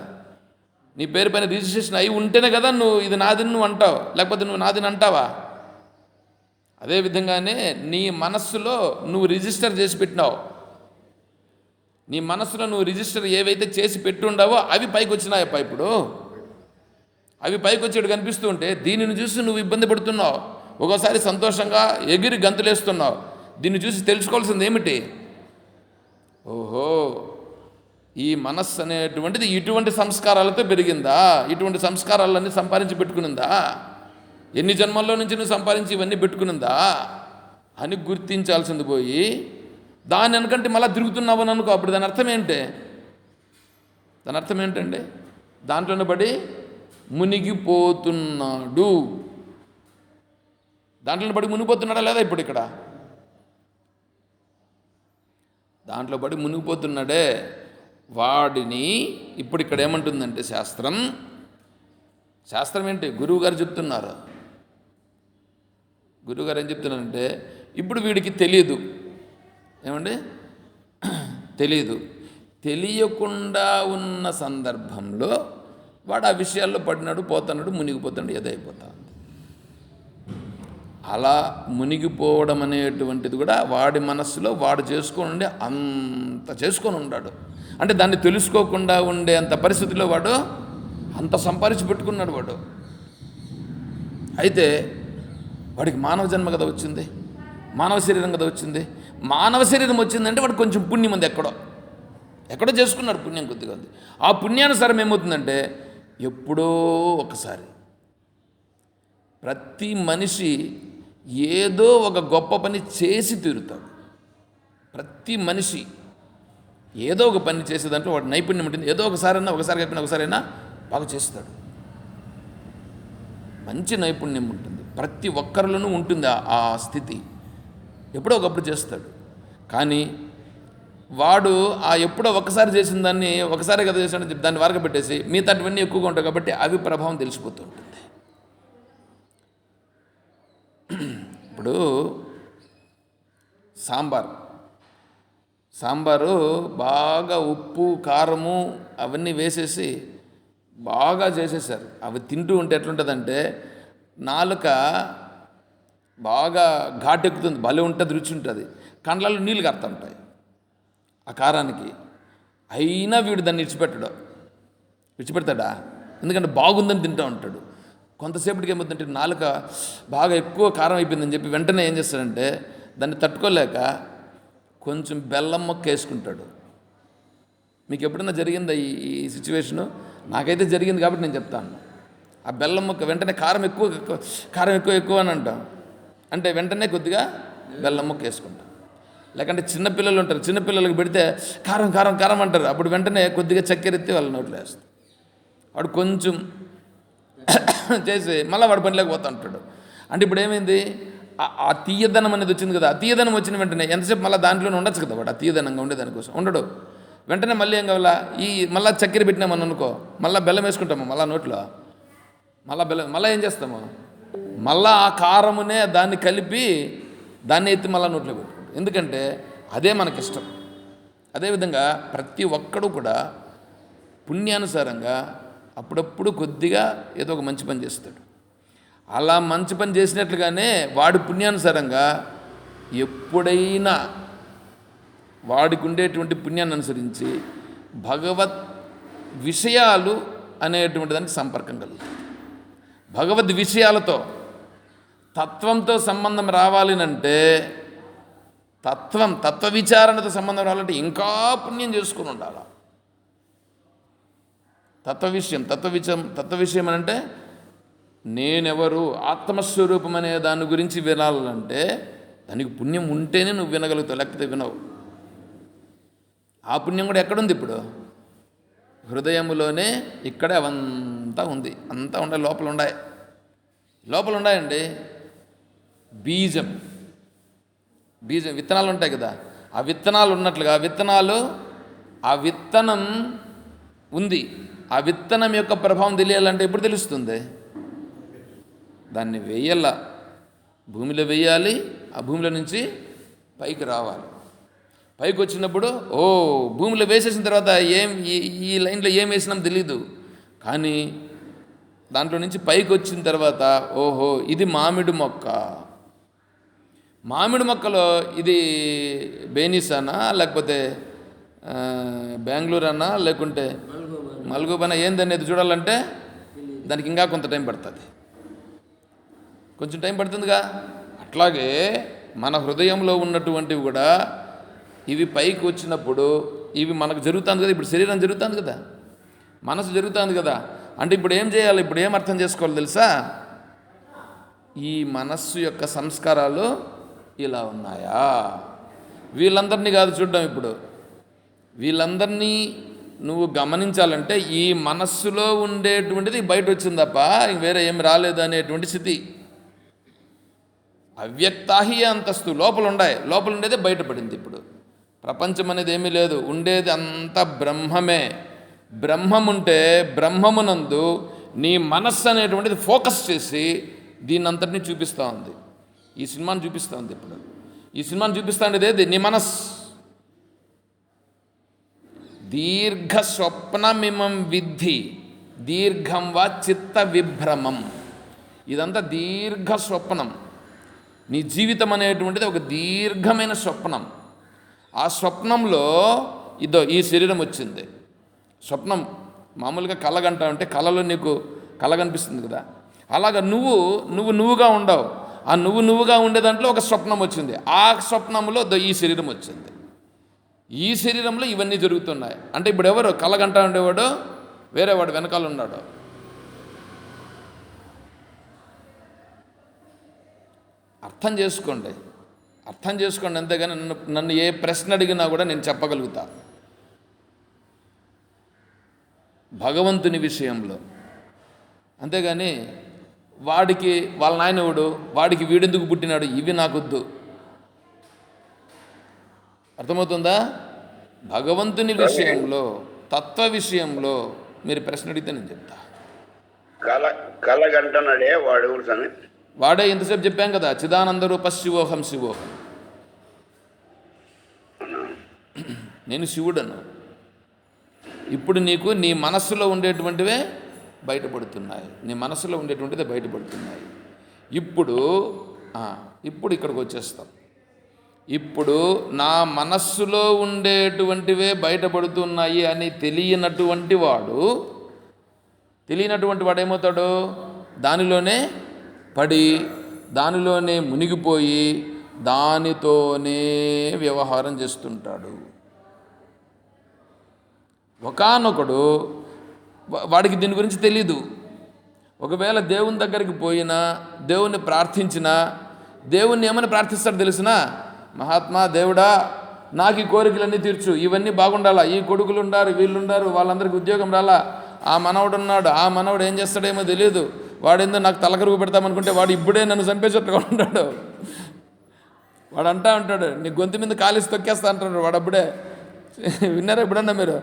నీ పేరు పైన రిజిస్ట్రేషన్ అయి ఉంటేనే కదా నువ్వు ఇది నాదిని నువ్వు అంటావు, లేకపోతే నువ్వు నాదిని అంటావా? అదేవిధంగానే నీ మనస్సులో నువ్వు రిజిస్టర్ చేసి పెట్టినావు. నీ మనస్సులో నువ్వు రిజిస్టర్ ఏవైతే చేసి పెట్టి ఉండవో అవి పైకి వచ్చినాయప్ప. ఇప్పుడు అవి పైకి వచ్చేటు కనిపిస్తూ ఉంటే దీనిని చూసి నువ్వు ఇబ్బంది పడుతున్నావు, ఒక్కోసారి సంతోషంగా ఎగిరి గంతులేస్తున్నావు. దీన్ని చూసి తెలుసుకోవాల్సింది ఏమిటి? ఓహో, ఈ మనస్సు అనేటువంటిది ఇటువంటి సంస్కారాలతో పెరిగిందా, ఇటువంటి సంస్కారాలన్నీ సంపాదించి పెట్టుకునిందా, ఎన్ని జన్మల్లో నుంచి నువ్వు సంపాదించి ఇవన్నీ పెట్టుకునిందా అని గుర్తించాల్సింది పోయి దాని వెనకంటే మళ్ళీ తిరుగుతున్నావు అని అనుకో. అప్పుడు దాని అర్థం ఏంటి? దాని అర్థం ఏంటండి? దాంట్లోనే పడి మునిగిపోతున్నాడు. దాంట్లో పడి మునిగిపోతున్నాడా లేదా? ఇప్పుడు ఇక్కడ దాంట్లో పడి మునిగిపోతున్నాడే వాడిని ఇప్పుడు ఇక్కడ ఏమంటుందంటే శాస్త్రం ఏంటి? గురువుగారు చెప్తున్నారు. గురువుగారు ఏం చెప్తున్నారంటే ఇప్పుడు వీడికి తెలియదు. ఏమండి? తెలియకుండా ఉన్న సందర్భంలో వాడు ఆ విషయాల్లో పడినాడు, పోతున్నాడు, మునిగిపోతాడు, ఏదైపోతా ఉంది. అలా మునిగిపోవడం అనేటువంటిది కూడా వాడి మనస్సులో వాడు చేసుకొని అంత చేసుకొని ఉన్నాడు. అంటే దాన్ని తెలుసుకోకుండా ఉండే అంత పరిస్థితిలో వాడు అంత సంపాదించి పెట్టుకున్నాడు వాడు. అయితే వాడికి మానవ జన్మ కదా వచ్చింది, మానవ శరీరం కదా వచ్చింది. మానవ శరీరం వచ్చిందంటే వాడు కొంచెం పుణ్యం ఉంది, ఎక్కడో చేసుకున్నాడు పుణ్యం కొద్దిగా ఉంది. ఆ పుణ్యానుసారం ఏమవుతుందంటే ఎప్పుడో ఒకసారి ప్రతి మనిషి ఏదో ఒక గొప్ప పని చేసి తీరుతాడు. ప్రతి మనిషి ఏదో ఒక పని చేసేదాంట్లో వాడు నైపుణ్యం ఉంటుంది. ఏదో ఒకసారి కాకపోయినా ఒకసారైనా బాగా చేస్తాడు. మంచి నైపుణ్యం ఉంటుంది, ప్రతి ఒక్కరిలోనూ ఉంటుంది ఆ స్థితి. ఎప్పుడో ఒకప్పుడు చేస్తాడు. కానీ వాడు ఆ ఎప్పుడో ఒకసారి చేసిన దాన్ని ఒకసారి కదా చేసాడని దాన్ని వరక పెట్టేసి మిగతావన్నీ ఎక్కువగా ఉంటాయి కాబట్టి అవి ప్రభావం తెలిసిపోతూ ఉంటుంది. ఇప్పుడు సాంబారు బాగా ఉప్పు కారము అవన్నీ వేసేసి బాగా చేసేసారు. అవి తింటూ ఉంటే ఎట్లుంటుందంటే నాలుక బాగా ఘాటెక్కుతుంది, భలే ఉంటుంది, రుచి ఉంటుంది, కండ్లలో నీళ్ళు కడుతుంటాయి ఆ కారానికి. అయినా వీడు దాన్ని విడిచిపెడతాడా? ఎందుకంటే బాగుందని తింటూ ఉంటాడు. కొంతసేపటికి ఏమవుతుందంటే నాలుక బాగా ఎక్కువ కారం అయిపోయిందని చెప్పి వెంటనే ఏం చేస్తాడంటే దాన్ని తట్టుకోలేక కొంచెం బెల్లం మొక్క వేసుకుంటాడు. మీకు ఎప్పుడైనా జరిగిందా ఈ సిచ్యువేషను? నాకైతే జరిగింది కాబట్టి నేను చెప్తాను. ఆ బెల్లం మొక్క వెంటనే కారం ఎక్కువ అని అంటాం, అంటే వెంటనే కొద్దిగా బెల్లం మొక్క వేసుకుంటాం. లేకంటే చిన్నపిల్లలు ఉంటారు, చిన్నపిల్లలకు పెడితే కారం కారం కారం అంటారు, అప్పుడు వెంటనే కొద్దిగా చక్కెర ఎత్తి వాళ్ళ నోట్లో వేస్తాం. వాడు కొంచెం చేసి మళ్ళీ వాడు పనిలోకి పోతూ ఉంటాడు. అంటే ఇప్పుడు ఏమైంది? ఆ తీయదనం అనేది వచ్చింది కదా, ఆ తీయదనం వచ్చిన వెంటనే ఎంతసేపు మళ్ళీ దాంట్లోనే ఉండొచ్చు కదా వాడు, ఆ తీయదనంగా ఉండేదానికోసం ఉండడు. వెంటనే మళ్ళీ ఏం కావాలా? మళ్ళీ చక్కెర పెట్టినామని అనుకో, మళ్ళీ బెల్లం వేసుకుంటాము మళ్ళీ నోట్లో, మళ్ళీ ఏం చేస్తాము? మళ్ళీ ఆ కారమునే దాన్ని కలిపి దాన్ని ఎత్తి మళ్ళీ నోట్లో పెట్టుకుంటాం. ఎందుకంటే అదే మనకిష్టం. అదేవిధంగా ప్రతి ఒక్కడు కూడా పుణ్యానుసారంగా అప్పుడప్పుడు కొద్దిగా ఏదో ఒక మంచి పని చేస్తాడు. అలా మంచి పని చేసినట్లుగానే వాడి పుణ్యానుసారంగా ఎప్పుడైనా వాడికి ఉండేటువంటి పుణ్యాన్ని అనుసరించి భగవత్ విషయాలు అనేటువంటి దానికి సంపర్కం కలుగుతుంది. భగవద్ విషయాలతో తత్వంతో సంబంధం రావాలినంటే తత్వ విచారణతో సంబంధం రావాలంటే ఇంకా పుణ్యం చేసుకుని ఉండాలి. తత్వ విషయం అంటే నేనెవరు, ఆత్మస్వరూపం అనే దాని గురించి వినాలంటే దానికి పుణ్యం ఉంటేనే నువ్వు వినగలుగుతావు, లేకపోతే వినవు. ఆ పుణ్యం కూడా ఎక్కడుంది? ఇప్పుడు హృదయములోనే, ఇక్కడే అవంతా ఉంది. అంతా ఉండే లోపల ఉన్నాయండి. బీజం విత్తనాలు ఉంటాయి కదా, ఆ విత్తనాలు ఉన్నట్లుగా ఆ విత్తనం ఉంది. ఆ విత్తనం యొక్క ప్రభావం తెలియాలంటే ఎప్పుడు తెలుస్తుంది? దాన్ని వేయాల, భూమిలో వేయాలి. ఆ భూమిలో నుంచి పైకి రావాలి. పైకి వచ్చినప్పుడు భూమిలో వేసేసిన తర్వాత ఈ లైన్లో ఏం వేసినాం తెలీదు, కానీ దాంట్లో నుంచి పైకి వచ్చిన తర్వాత ఇది మామిడి మొక్క. మామిడి మొక్కలో ఇది బేనిసానా, లేకపోతే బెంగళూరు అన్నా, లేకుంటే మల్గోబనా ఏందనేది చూడాలంటే దానికి ఇంకా కొంత టైం పడుతుంది. కొంచెం టైం పడుతుందిగా. అట్లాగే మన హృదయంలో ఉన్నటువంటివి కూడా ఇవి పైకి వచ్చినప్పుడు ఇవి మనకు జరుగుతుంది కదా. ఇప్పుడు శరీరం జరుగుతుంది కదా, మనసు జరుగుతుంది కదా. అంటే ఇప్పుడు ఏం చేయాలి? ఇప్పుడు ఏం అర్థం చేసుకోవాలి తెలుసా? ఈ మనస్సు యొక్క సంస్కారాలు ఇలా ఉన్నాయా? వీళ్ళందరినీ కాదు చూడడం. ఇప్పుడు వీళ్ళందరినీ నువ్వు గమనించాలంటే ఈ మనస్సులో ఉండేటువంటిది బయట వచ్చింది తప్ప వేరే ఏమి రాలేదు అనేటువంటి స్థితి. అవ్యక్తాహి అంతస్తు లోపల ఉండేదే బయటపడింది. ఇప్పుడు ప్రపంచం అనేది ఏమీ లేదు, ఉండేది అంత బ్రహ్మమే. బ్రహ్మముంటే బ్రహ్మమునందు నీ మనస్సు అనేటువంటిది ఫోకస్ చేసి దీన్నంతటినీ చూపిస్తూ ఉంది. ఈ సినిమాని చూపిస్తూ ఉంది. ఇప్పుడు ఈ సినిమాని చూపిస్తూ ఉండేది ఏది? నీ మనస్సు. దీర్ఘ స్వప్నమిమం విద్ధి దీర్ఘం వా చిత్త విభ్రమం. ఇదంతా దీర్ఘ స్వప్నం. నీ జీవితం అనేటువంటిది ఒక దీర్ఘమైన స్వప్నం. ఆ స్వప్నంలో ఈ శరీరం వచ్చింది. స్వప్నం మామూలుగా కలగంటా ఉంటే కళలో నీకు కళ కనిపిస్తుంది కదా, అలాగా నువ్వుగా ఉండవు. ఆ నువ్వుగా ఉండే దాంట్లో ఒక స్వప్నం వచ్చింది. ఆ స్వప్నంలో ఈ శరీరం వచ్చింది. ఈ శరీరంలో ఇవన్నీ జరుగుతున్నాయి. అంటే ఇప్పుడు ఎవరు కలగంటా ఉండేవాడు? వేరేవాడు వెనకాల ఉన్నాడు. అర్థం చేసుకోండి. అంతేగాని నన్ను ఏ ప్రశ్న అడిగినా కూడా నేను చెప్పగలుగుతా భగవంతుని విషయంలో. అంతేగాని వాడికి వాళ్ళ నాయనవుడు, వాడికి వీడెందుకు పుట్టినాడు, ఇవి నాకొద్దు. అర్థమవుతుందా? భగవంతుని విషయంలో, తత్వ విషయంలో మీరు ప్రశ్న అడిగితే నేను చెప్తా. కలగంటన్నాడే వాడే ఎంతసేపు చెప్పాం కదా, చిదానంద రూప శివోహం. నేను శివుడను. ఇప్పుడు నీకు నీ మనస్సులో ఉండేటువంటివే బయటపడుతున్నాయి. ఇప్పుడు ఇక్కడికి వచ్చేస్తాం. ఇప్పుడు నా మనస్సులో ఉండేటువంటివే బయటపడుతున్నాయి అని తెలియనటువంటి వాడు ఏమవుతాడు? దానిలోనే పడి, దానిలోనే మునిగిపోయి, దానితోనే వ్యవహారం చేస్తుంటాడు. ఒకానొకడు వాడికి దీని గురించి తెలీదు. ఒకవేళ దేవుని దగ్గరికి పోయినా, దేవుణ్ణి ప్రార్థించినా, దేవుణ్ణి ఏమని ప్రార్థిస్తాడు తెలిసినా? మహాత్మా దేవుడా, నాకు ఈ కోరికలన్నీ తీర్చు, ఇవన్నీ బాగుండాలా, ఈ కొడుకులు ఉండారు, వీళ్ళుండారు, వాళ్ళందరికీ ఉద్యోగం రాలా, ఆ మనవడు ఉన్నాడు, ఆ మనవడు ఏం చేస్తాడేమో తెలియదు, వాడేందో నాకు తలకరుగు పెడతామనుకుంటే వాడు ఇప్పుడే నన్ను చంపేసేట్టుగా ఉంటాడు. వాడు అంటా ఉంటాడు, నీ గొంతు మీద కాలేసి తొక్కేస్తా అంటాడు వాడు. అప్పుడే విన్నారా ఎప్పుడన్నా మీరు?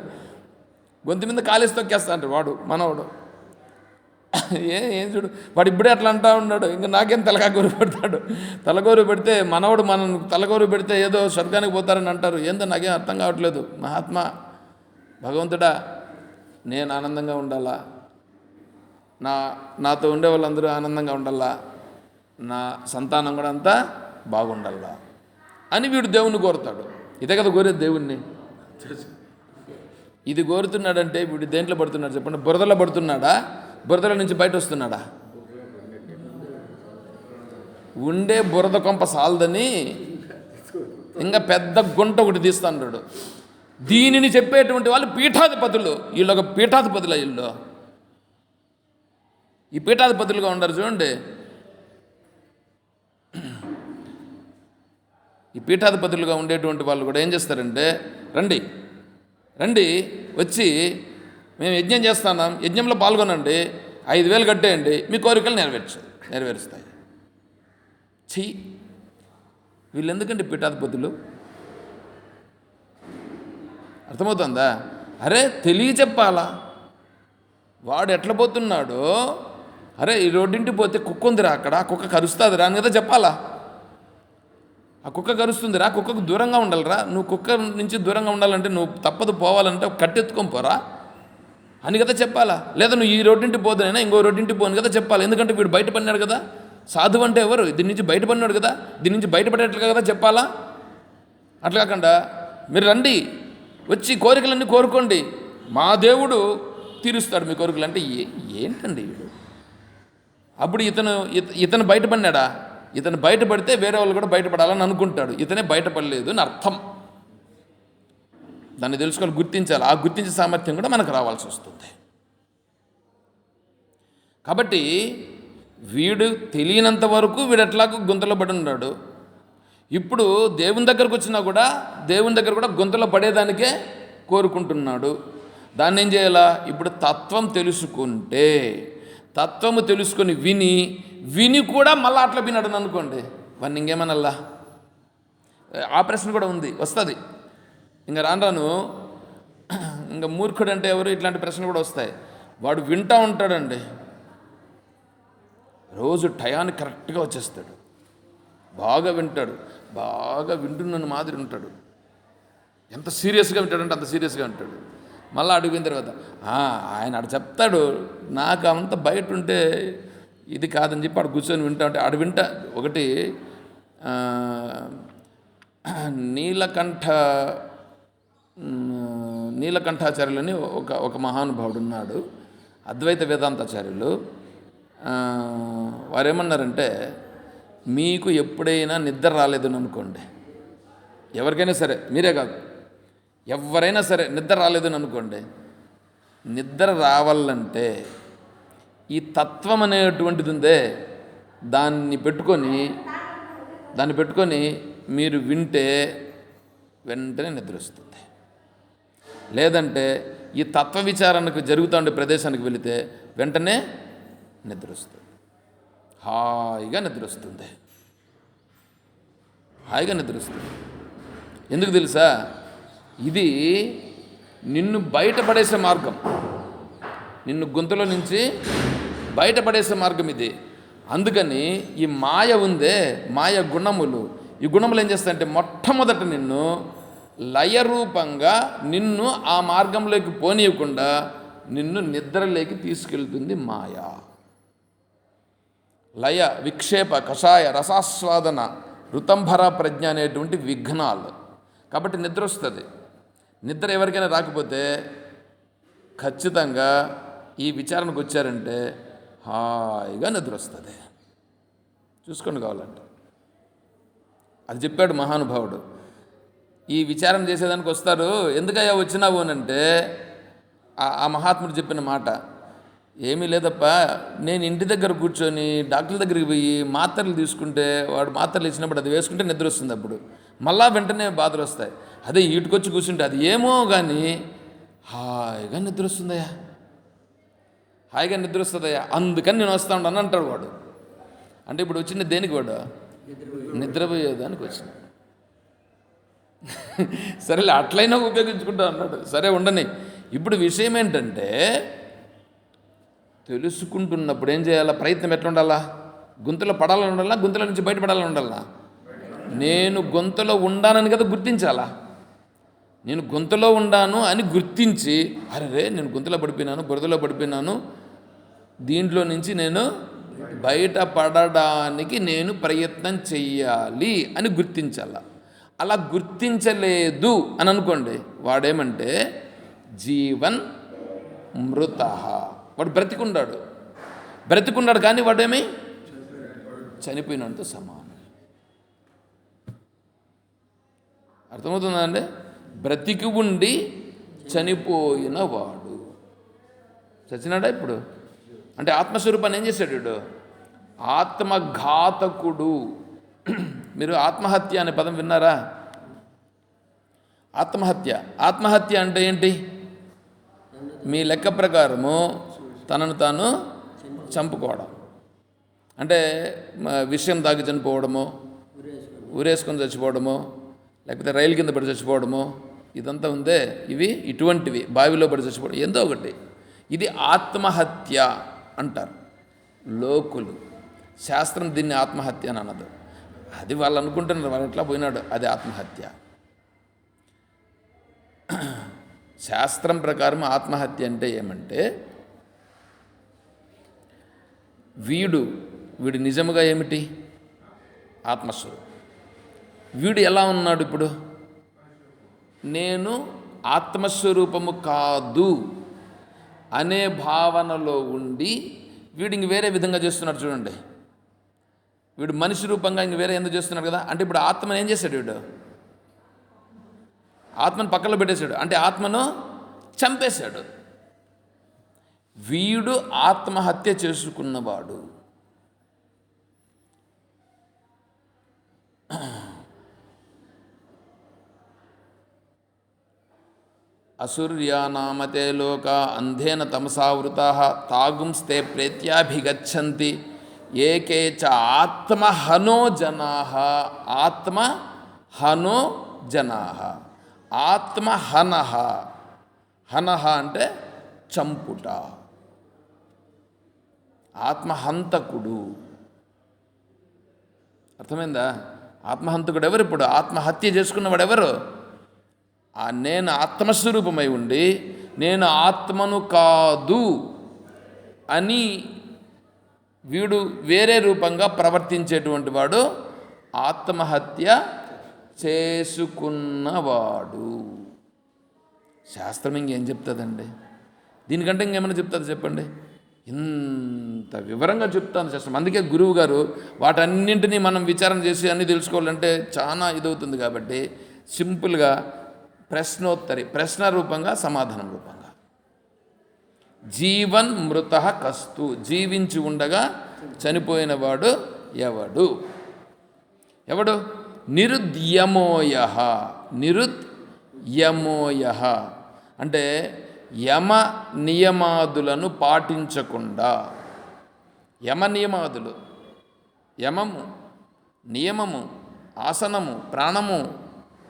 గొంతు మీద కాలేసి తొక్కేస్తా అంటాడు వాడు, మనవడు. ఏం చూడు, వాడు ఇప్పుడే అట్లా అంటా ఉన్నాడు. ఇంకా నాకేం తలకాగూరు పెడతాడు. తలగోరు పెడితే మనవడు మనం తలగోరు పెడితే ఏదో స్వర్గానికి పోతారని అంటారు. ఏందో నాకేం అర్థం కావట్లేదు. మహాత్మా, భగవంతుడా, నేను ఆనందంగా ఉండాలా, నాతో ఉండే వాళ్ళందరూ ఆనందంగా ఉండాలా, నా సంతానం కూడా అంతా బాగుండాలా అని వీడు దేవుణ్ణి కోరుతాడు. ఇదే కదా కోరేది దేవుణ్ణి. ఇది కోరుతున్నాడంటే వీడు దేంట్లో పడుతున్నాడు చెప్పండి? బురదలో పడుతున్నాడా? బురదల నుంచి బయట వస్తున్నాడా? ఉండే బురద కొంప సాలదని ఇంకా పెద్ద గుంట ఒకటి తీస్తాడు. దీనిని చెప్పేటువంటి వాళ్ళు పీఠాధిపతులు. వీళ్ళు ఒక పీఠాధిపతులు. వీళ్ళు ఈ పీఠాధిపతులుగా ఉండరు చూడండి. ఈ పీఠాధిపతులుగా ఉండేటువంటి వాళ్ళు కూడా ఏం చేస్తారంటే, రండి రండి వచ్చి మేము యజ్ఞం చేస్తున్నాం, యజ్ఞంలో పాల్గొనండి, 5,000 కట్టేయండి, మీ కోరికలు నెరవేరుస్తాయి. చెయ్యి. వీళ్ళు ఎందుకంటే పీఠాధిపతులు? అర్థమవుతుందా? అరే తెలియచెప్పాలా. వాడు ఎట్లా పోతున్నాడో, అరే ఈ రోడ్డింటికి పోతే కుక్క ఉందిరా, అక్కడ కుక్క కరుస్తుందిరా అని కదా చెప్పాలా. ఆ కుక్క కరుస్తుందిరా, కుక్కకు దూరంగా ఉండాలిరా, నువ్వు కుక్క నుంచి దూరంగా ఉండాలంటే నువ్వు తప్పదు పోవాలంటే కట్టెత్తుకొని పోరా అని కదా చెప్పాలా. లేదా నువ్వు ఈ రోడ్డింటికి పోదునైనా ఇంకో రోడ్డింటికి పోను కదా చెప్పాలి. ఎందుకంటే వీడు బయటపడినాడు కదా. సాధువు అంటే ఎవరు? దీని నుంచి బయటపడినాడు కదా, దీని నుంచి బయటపడేట్లుగా కదా చెప్పాలా. అట్లా కాకుండా మీరు రండి వచ్చి కోరికలన్నీ కోరుకోండి, మా దేవుడు తీరుస్తాడు మీ కోరికలు. అంటే ఏంటండి వీడు? అప్పుడు ఇతను బయటపడినాడా? ఇతను బయటపడితే వేరే వాళ్ళు కూడా బయటపడాలని అనుకుంటాడు. ఇతనే బయటపడలేదు అని అర్థం. దాన్ని తెలుసుకోవాలి, గుర్తించాలి. ఆ గుర్తించే సామర్థ్యం కూడా మనకు రావాల్సి వస్తుంది. కాబట్టి వీడు తెలియనంత వరకు వీడు ఎట్లాగో గుంతలో పడి ఉన్నాడు. ఇప్పుడు దేవుని దగ్గరకు వచ్చినా కూడా దేవుని దగ్గర కూడా గుంతలో పడేదానికే కోరుకుంటున్నాడు. దాన్ని ఏం చేయాలా? ఇప్పుడు తత్వం తెలుసుకుంటే, తత్వము తెలుసుకొని విని కూడా మళ్ళీ అట్లా విన్నాడు అనుకోండి, వాడిని ఇంకేమనల్లా. ఆ ప్రశ్న కూడా ఉంది, వస్తుంది. ఇంకా రాను ఇంకా మూర్ఖుడు అంటే ఎవరు? ఇట్లాంటి ప్రశ్నలు కూడా వస్తాయి. వాడు వింటూ ఉంటాడండి, రోజు టయానికి కరెక్ట్గా వచ్చేస్తాడు, బాగా వింటాడు, బాగా వింటున్న మాదిరి ఉంటాడు. ఎంత సీరియస్గా వింటాడంటే అంత సీరియస్గా ఉంటాడు. మళ్ళీ అడిగిన తర్వాత ఆయన అడు చెప్తాడు, నాకు అంత బయట ఉంటే ఇది కాదని చెప్పి అడు కూర్చొని వింటా ఉంటే ఆడు వింటా. ఒకటి నీలకంఠాచార్యులని ఒక మహానుభావుడు ఉన్నాడు, అద్వైత వేదాంతాచార్యులు. వారేమన్నారంటే, మీకు ఎప్పుడైనా నిద్ర రాలేదని అనుకోండి, ఎవరికైనా సరే, మీరే కాదు ఎవరైనా సరే నిద్ర రాలేదని అనుకోండి, నిద్ర రావాలంటే ఈ తత్వం అనేటువంటిది ఉందే, దాన్ని పెట్టుకొని మీరు వింటే వెంటనే నిద్ర వస్తుంది. లేదంటే ఈ తత్వ విచారణకు జరుగుతూ ఉండే ప్రదేశానికి వెళితే వెంటనే నిద్ర వస్తుంది, హాయిగా నిద్ర వస్తుంది. ఎందుకు తెలుసా? ఇది నిన్ను బయటపడేసే మార్గం, నిన్ను గుంతలో నుంచి బయటపడేసే మార్గం ఇది. అందుకని ఈ మాయ ఉందే, మాయ గుణములు, ఈ గుణములు ఏం చేస్తాయంటే మొట్టమొదట నిన్ను లయరూపంగా నిన్ను ఆ మార్గంలోకి పోనీయకుండా నిన్ను నిద్రలోకి తీసుకెళ్తుంది మాయ. లయ, విక్షేప, కషాయ, రసాస్వాదన, ఋతంభర ప్రజ్ఞ అనేటువంటి విఘ్నాలు. కాబట్టి నిద్ర వస్తుంది. నిద్ర ఎవరికైనా రాకపోతే ఖచ్చితంగా ఈ విచారణకు వచ్చారంటే హాయిగా నిద్ర వస్తుంది. చూసుకోండి కావాలంటే. అది చెప్పాడు మహానుభావుడు. ఈ విచారణ చేసేదానికి వస్తారు. ఎందుకయ్యా వచ్చినావు అని అంటే ఆ మహాత్ముడు చెప్పిన మాట, ఏమీ లేదప్ప, నేను ఇంటి దగ్గర కూర్చొని డాక్టర్ దగ్గరికి పోయి మాత్రలు తీసుకుంటే వాడు మాత్రలు ఇచ్చినప్పుడు అది వేసుకుంటే నిద్ర వస్తుంది. అప్పుడు మళ్ళా వెంటనే బాధలు వస్తాయి. అదే ఈటుకొచ్చి కూర్చుంటే అది ఏమో కానీ హాయిగా నిద్ర వస్తుందయ్యా, హాయిగా నిద్ర వస్తుందయ్యా, అందుకని నేను వస్తా ఉంటాను అంటాడు వాడు. అంటే ఇప్పుడు వచ్చింది దేనికి? వాడు నిద్రపోయేదానికి వచ్చింది. సరేలే అట్లయినా ఉపయోగించుకుంటా అన్నాడు. సరే ఉండని. ఇప్పుడు విషయం ఏంటంటే, తెలుసుకుంటున్నప్పుడు ఏం చేయాలా? ప్రయత్నం ఎట్లా ఉండాలా? గుంతలో పడాలని ఉండాలా, గుంతలో నుంచి బయటపడాలని ఉండాలా? నేను గుంతలో ఉండానని కదా గుర్తించాలా. నేను గుంతలో ఉండాను అని గుర్తించి, అరే నేను గుంతలో పడిపోయినాను, బురదలో పడిపోయినాను, దీంట్లో నుంచి నేను బయటపడడానికి నేను ప్రయత్నం చెయ్యాలి అని గుర్తించాల. అలా గుర్తించలేదు అని అనుకోండి, వాడేమంటే జీవన్ మృత, వాడు బ్రతికున్నాడు కానీ వాడేమి చనిపోయినంత సమానం. అర్థమవుతుందా అండి? బ్రతికి ఉండి చనిపోయిన వాడు చచ్చినాడా ఇప్పుడు? అంటే ఆత్మస్వరూపాన్ని ఏం చేశాడు వీడు? ఆత్మఘాతకుడు. మీరు ఆత్మహత్య అనే పదం విన్నారా? ఆత్మహత్య అంటే ఏంటి? మీ లెక్క ప్రకారము తనను తాను చంపుకోవడం. అంటే విషయం తాగి చనిపోవడము, ఊరేసుకొని చచ్చిపోవడము, లేకపోతే రైలు కింద పడి చచ్చిపోవడము, ఇదంతా ఉందే, ఇవి ఇటువంటివి. బావిలో పడి చచ్చిపోవడం, ఎంతో ఒకటి. ఇది ఆత్మహత్య అంటారు లోకులు. శాస్త్రం దీన్ని ఆత్మహత్య అని అనదు. అది వాళ్ళు అనుకుంటున్నారు, వాళ్ళు ఎట్లా పోయినాడు, అది ఆత్మహత్య. శాస్త్రం ప్రకారం ఆత్మహత్య అంటే ఏమంటే, వీడు నిజముగా ఏమిటి? ఆత్మస్వరూపం. వీడు ఎలా ఉన్నాడు ఇప్పుడు? నేను ఆత్మస్వరూపము కాదు అనే భావనలో ఉండి వీడు ఇంక వేరే విధంగా చేస్తున్నాడు. చూడండి, వీడు మనిషి రూపంగా ఇంక వేరే ఎందుకు చేస్తున్నాడు కదా. అంటే ఇప్పుడు ఆత్మను ఏం చేశాడు? వీడు ఆత్మను పక్కలో పెట్టేశాడు, అంటే ఆత్మను చంపేశాడు. వీడు ఆత్మహత్య చేసుకున్నవాడు. అసూర్యానామతే లోక అంధేన తమసావృతాః తాగుంస్తే ప్రేత్యాభిగచ్చంతి ఏకే చ ఆత్మహనో జనాః. ఆత్మహనో జనాః. ఆత్మహనః. హనః అంటే చంపుట. ఆత్మహంతకుడు. అర్థమైందా? ఆత్మహంతకుడు ఎవరు? ఇప్పుడు ఆత్మహత్య చేసుకున్నవాడు ఎవరు? నేను ఆత్మస్వరూపమై ఉండి నేను ఆత్మను కాదు అని వీడు వేరే రూపంగా ప్రవర్తించేటువంటి వాడు ఆత్మహత్య చేసుకున్నవాడు. శాస్త్రం ఇంకేం చెప్తుందండి? దీనికంటే ఇంకేమైనా చెప్తుంది చెప్పండి? ఇంత వివరంగా చెప్తాను శాస్త్రం. అందుకే గురువు గారు వాటన్నింటినీ మనం విచారణ చేసి అన్నీ తెలుసుకోవాలంటే చాలా ఇదవుతుంది. కాబట్టి సింపుల్గా ప్రశ్న రూపంగా, సమాధానం రూపంగా. జీవన్ మృత కస్తు. జీవించి ఉండగా చనిపోయినవాడు ఎవడు? నిరుద్యమోయ. నిరుద్యమోయ అంటే యమ నియమాదులను పాటించకుండా. యమ నియమాదులు, యమము, నియమము, ఆసనము,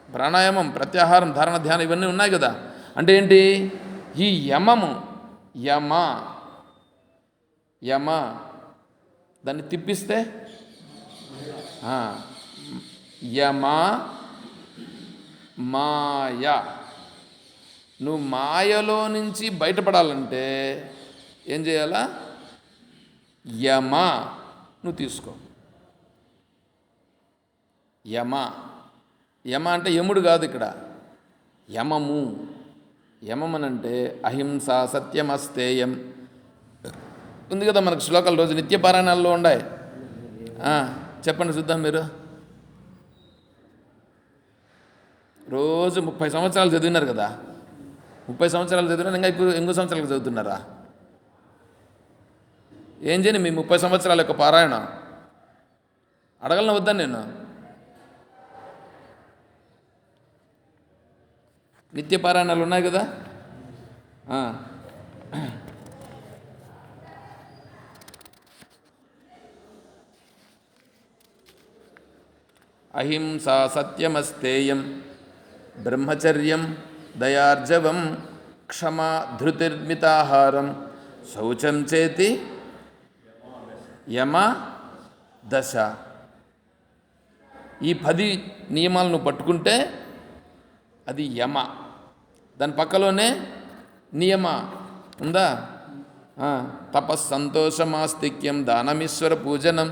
ప్రాణాయామం, ప్రత్యాహారం, ధారణ, ధ్యానం ఇవన్నీ ఉన్నాయి కదా. అంటే ఏంటి? ఈ యమము, యమ దాన్ని తిప్పిస్తే యమ మాయ. నువ్వు మాయలో నుంచి బయటపడాలంటే ఏం చేయాలా? యమ నువ్వు తీసుకో. యమ అంటే యముడు కాదు ఇక్కడ, యమము. యమమనంటే అహింస, సత్యమస్తేయం ఉంది కదా మనకు శ్లోకాలు రోజు నిత్యపారాయణాల్లో ఉన్నాయి. చెప్పండి చూద్దాం. మీరు రోజు 30 సంవత్సరాలు చదివినారు కదా. 30 సంవత్సరాలు చదివినారు, ఇంకా ఇప్పుడు ఇంకో సంవత్సరాలకు చదువుతున్నారా? ఏం చేయని మీ 30 సంవత్సరాల యొక్క పారాయణ అడగలను వద్దాను నేను. నిత్య పారాయణాలు ఉన్నాయి కదా. అహింస, సత్యమస్తేయం, బ్రహ్మచర్యం, దయార్జవం, క్షమా, ధృతిర్మితాహారం, శౌచం చేతి యమ దశ. ఈ 10 నియమాలను పట్టుకుంటే అది యమ. దాని పక్కలోనే నియమ ఉందా? తపస్సంతోషమాస్తిక్యం, దానమీశ్వర పూజనం,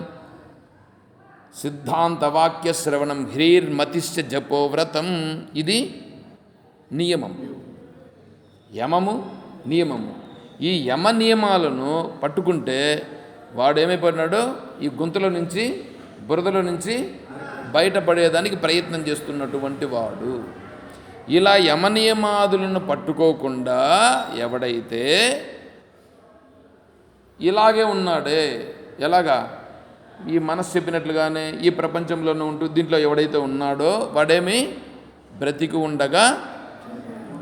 సిద్ధాంతవాక్య శ్రవణం, హ్రీర్మతిశ్చ జపోవ్రతం. ఇది నియమం. యమము, నియమము. ఈ యమ నియమాలను పట్టుకుంటే వాడు ఏమైపోయినాడు, ఈ గుంతలో నుంచి బురదలో నుంచి బయటపడేదానికి ప్రయత్నం చేస్తున్నటువంటి వాడు. ఇలా యమనియమాదులను పట్టుకోకుండా ఎవడైతే ఇలాగే ఉన్నాడే, ఎలాగా ఈ మనస్సు చెప్పినట్లుగానే ఈ ప్రపంచంలోనే ఉంటూ దీంట్లో ఎవడైతే ఉన్నాడో వాడేమి బ్రతికి ఉండగా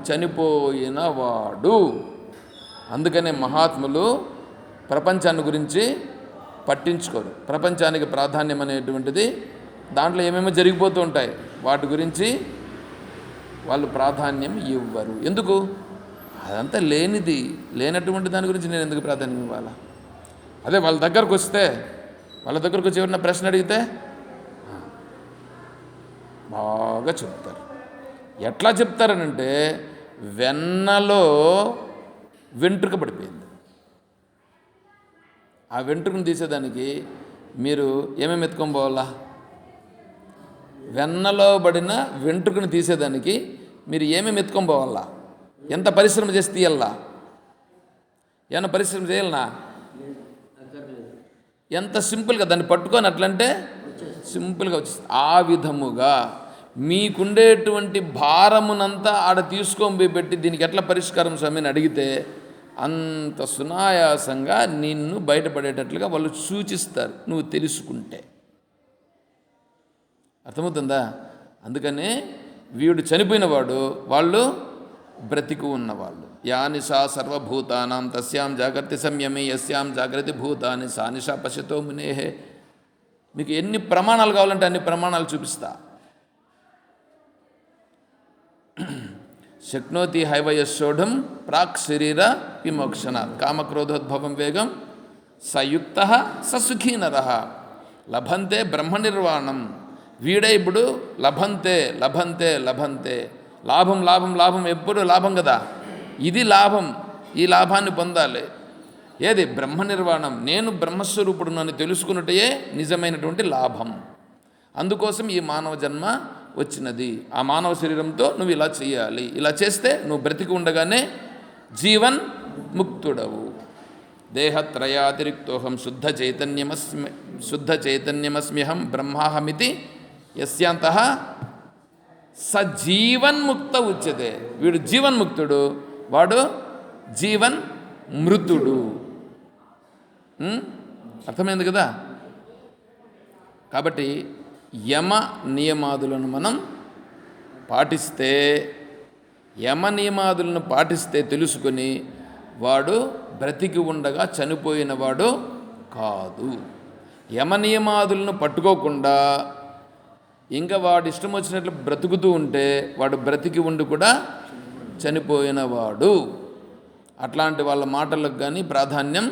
చనిపోయిన వాడు. అందుకనే మహాత్ములు ప్రపంచాన్ని గురించి పట్టించుకోరు. ప్రపంచానికి ప్రాధాన్యం అనేటువంటిది దాంట్లో ఏమేమో జరిగిపోతూ ఉంటాయి, వాటి గురించి వాళ్ళు ప్రాధాన్యం ఇవ్వరు. ఎందుకు? అదంతా లేనటువంటి దాని గురించి నేను ఎందుకు ప్రాధాన్యం ఇవ్వాలా? అదే వాళ్ళ దగ్గరకు వచ్చి ఎవరైనా ప్రశ్న అడిగితే బాగా చెప్తారు. ఎట్లా చెప్తారనంటే, వెన్నలో వెంట్రుక పడిపోయింది, ఆ వెంట్రుకను తీసేదానికి మీరు ఏమేమి ఎత్తుకొని పోవాలా? వెన్నలో పడిన వెంట్రుకను తీసేదానికి మీరు ఏమేమి ఎత్తుకొని పోవాలా? ఎంత పరిశ్రమ చేసి తీయాలా? ఏమన్నా పరిశ్రమ చేయాలనా? ఎంత సింపుల్గా దాన్ని పట్టుకొని అట్లంటే సింపుల్గా వచ్చేస్తుంది. ఆ విధముగా మీకుండేటువంటి భారమునంతా ఆడ తీసుకొని పెట్టి దీనికి ఎట్లా పరిష్కారం స్వామిని అడిగితే అంత సునాయాసంగా నిన్ను బయటపడేటట్లుగా వాళ్ళు సూచిస్తారు, నువ్వు తెలుసుకుంటే. అర్థమవుతుందా? అందుకనే వీడు చనిపోయినవాడు, వాళ్ళు బ్రతికి ఉన్నవాళ్ళు. యా నిశా సర్వభూతానాం తస్యాం జాగ్రత్త సంయమే యస్యాం జాగ్రత్త భూతాని సా నిశా పశ్యతో మునేహే. మీకు ఎన్ని ప్రమాణాలు కావాలంటే అన్ని ప్రమాణాలు చూపిస్తా. శక్నోతి హైవయశోఢం ప్రాక్ శరీర విమోక్షణాత్ కామక్రోధోద్భవం వేగం సయుక్త ససుఖీ నరః లభంతే బ్రహ్మనిర్వాణం. వీడే ఇప్పుడు లభంతే లాభం ఎప్పుడు లాభం కదా, ఇది లాభం, ఈ లాభాన్ని పొందాలి. ఏది? బ్రహ్మనిర్వాణం. నేను బ్రహ్మస్వరూపుడు నన్ను తెలుసుకున్నట్టే నిజమైనటువంటి లాభం. అందుకోసం ఈ మానవ జన్మ వచ్చినది. ఆ మానవ శరీరంతో నువ్వు ఇలా చేయాలి, ఇలా చేస్తే నువ్వు బ్రతికి ఉండగానే జీవన్ ముక్తుడవు. దేహత్రయాతిరిక్తోహం శుద్ధ చైతన్యమస్మ్యహం బ్రహ్మాహమితి యస్యాంతః సజీవన్ముక్త ఉచ్యతే. వీడు జీవన్ముక్తుడు, వాడు జీవన్ మృతుడు. అర్థమైంది కదా? కాబట్టి యమ నియమాదులను మనం పాటిస్తే, తెలుసుకొని వాడు బ్రతికి ఉండగా చనిపోయినవాడు కాదు. యమ నియమాదులను పట్టుకోకుండా ఇంకా వాడు ఇష్టం వచ్చినట్లు బ్రతుకుతూ ఉంటే వాడు బ్రతికి ఉండి కూడా చనిపోయినవాడు. అట్లాంటి వాళ్ళ మాటలకు కానీ ప్రాధాన్యం,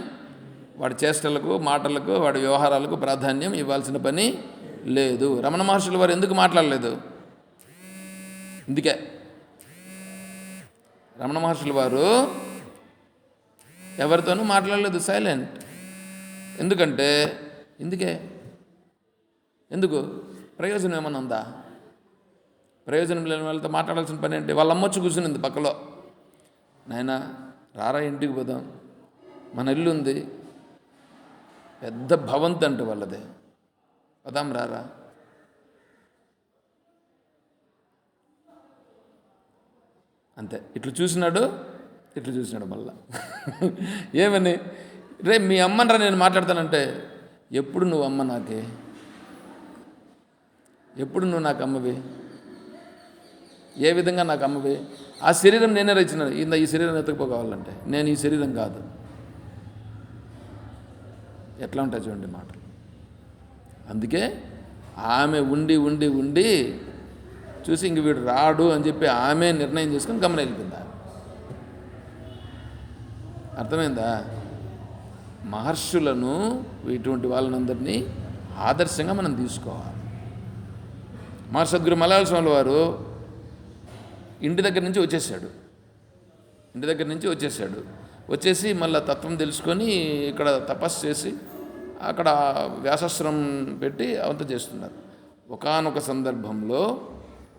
వాడి చేష్టలకు, మాటలకు, వాడి వ్యవహారాలకు ప్రాధాన్యం ఇవ్వాల్సిన పని లేదు. రమణ మహర్షుల వారు ఎందుకు మాట్లాడలేదు? ఇందుకే రమణ మహర్షుల వారు ఎవరితోనూ మాట్లాడలేదు, సైలెంట్. ఎందుకు ప్రయోజనం ఏమన్నా ఉందా? ప్రయోజనం లేని వాళ్ళతో మాట్లాడాల్సిన పని ఏంటి? వాళ్ళ అమ్మొచ్చి కూర్చునింది పక్కలో, నాయనా రారా ఇంటికి పోదాం, మన ఇల్లు ఉంది, పెద్ద భవంతి అంటే వాళ్ళదే, పదాం రారా. అంతే. ఇట్లా చూసినాడు మళ్ళా. ఏమని? రే మీ అమ్మనరా నేను మాట్లాడతానంటే, ఎప్పుడు నువ్వు అమ్మ నాకే? ఎప్పుడు నువ్వు నాకు అమ్మవి? ఏ విధంగా నాకు అమ్మవి? ఆ శరీరం నేనే రచించిన, ఈ శరీరం ఎత్తకపోవాలంటే నేను ఈ శరీరం కాదు. ఎట్లా ఉంటాయి చూడండి మాటలు. అందుకే ఆమె ఉండి చూసి ఇంక వీడు రాడు అని చెప్పి ఆమె నిర్ణయం చేసుకుని గమనం వెళ్ళిపోయింది. అర్థమైందా? మహర్షులను, ఇటువంటి వాళ్ళనందరినీ ఆదర్శంగా మనం తీసుకోవాలి. మహర్షి సద్గురు మలయాళ స్వామి వారు ఇంటి దగ్గర నుంచి వచ్చేసాడు. వచ్చేసి మళ్ళీ తత్వం తెలుసుకొని ఇక్కడ తపస్సు చేసి అక్కడ వ్యాసాశ్రమం పెట్టి అవంతా చేస్తున్నారు. ఒకానొక సందర్భంలో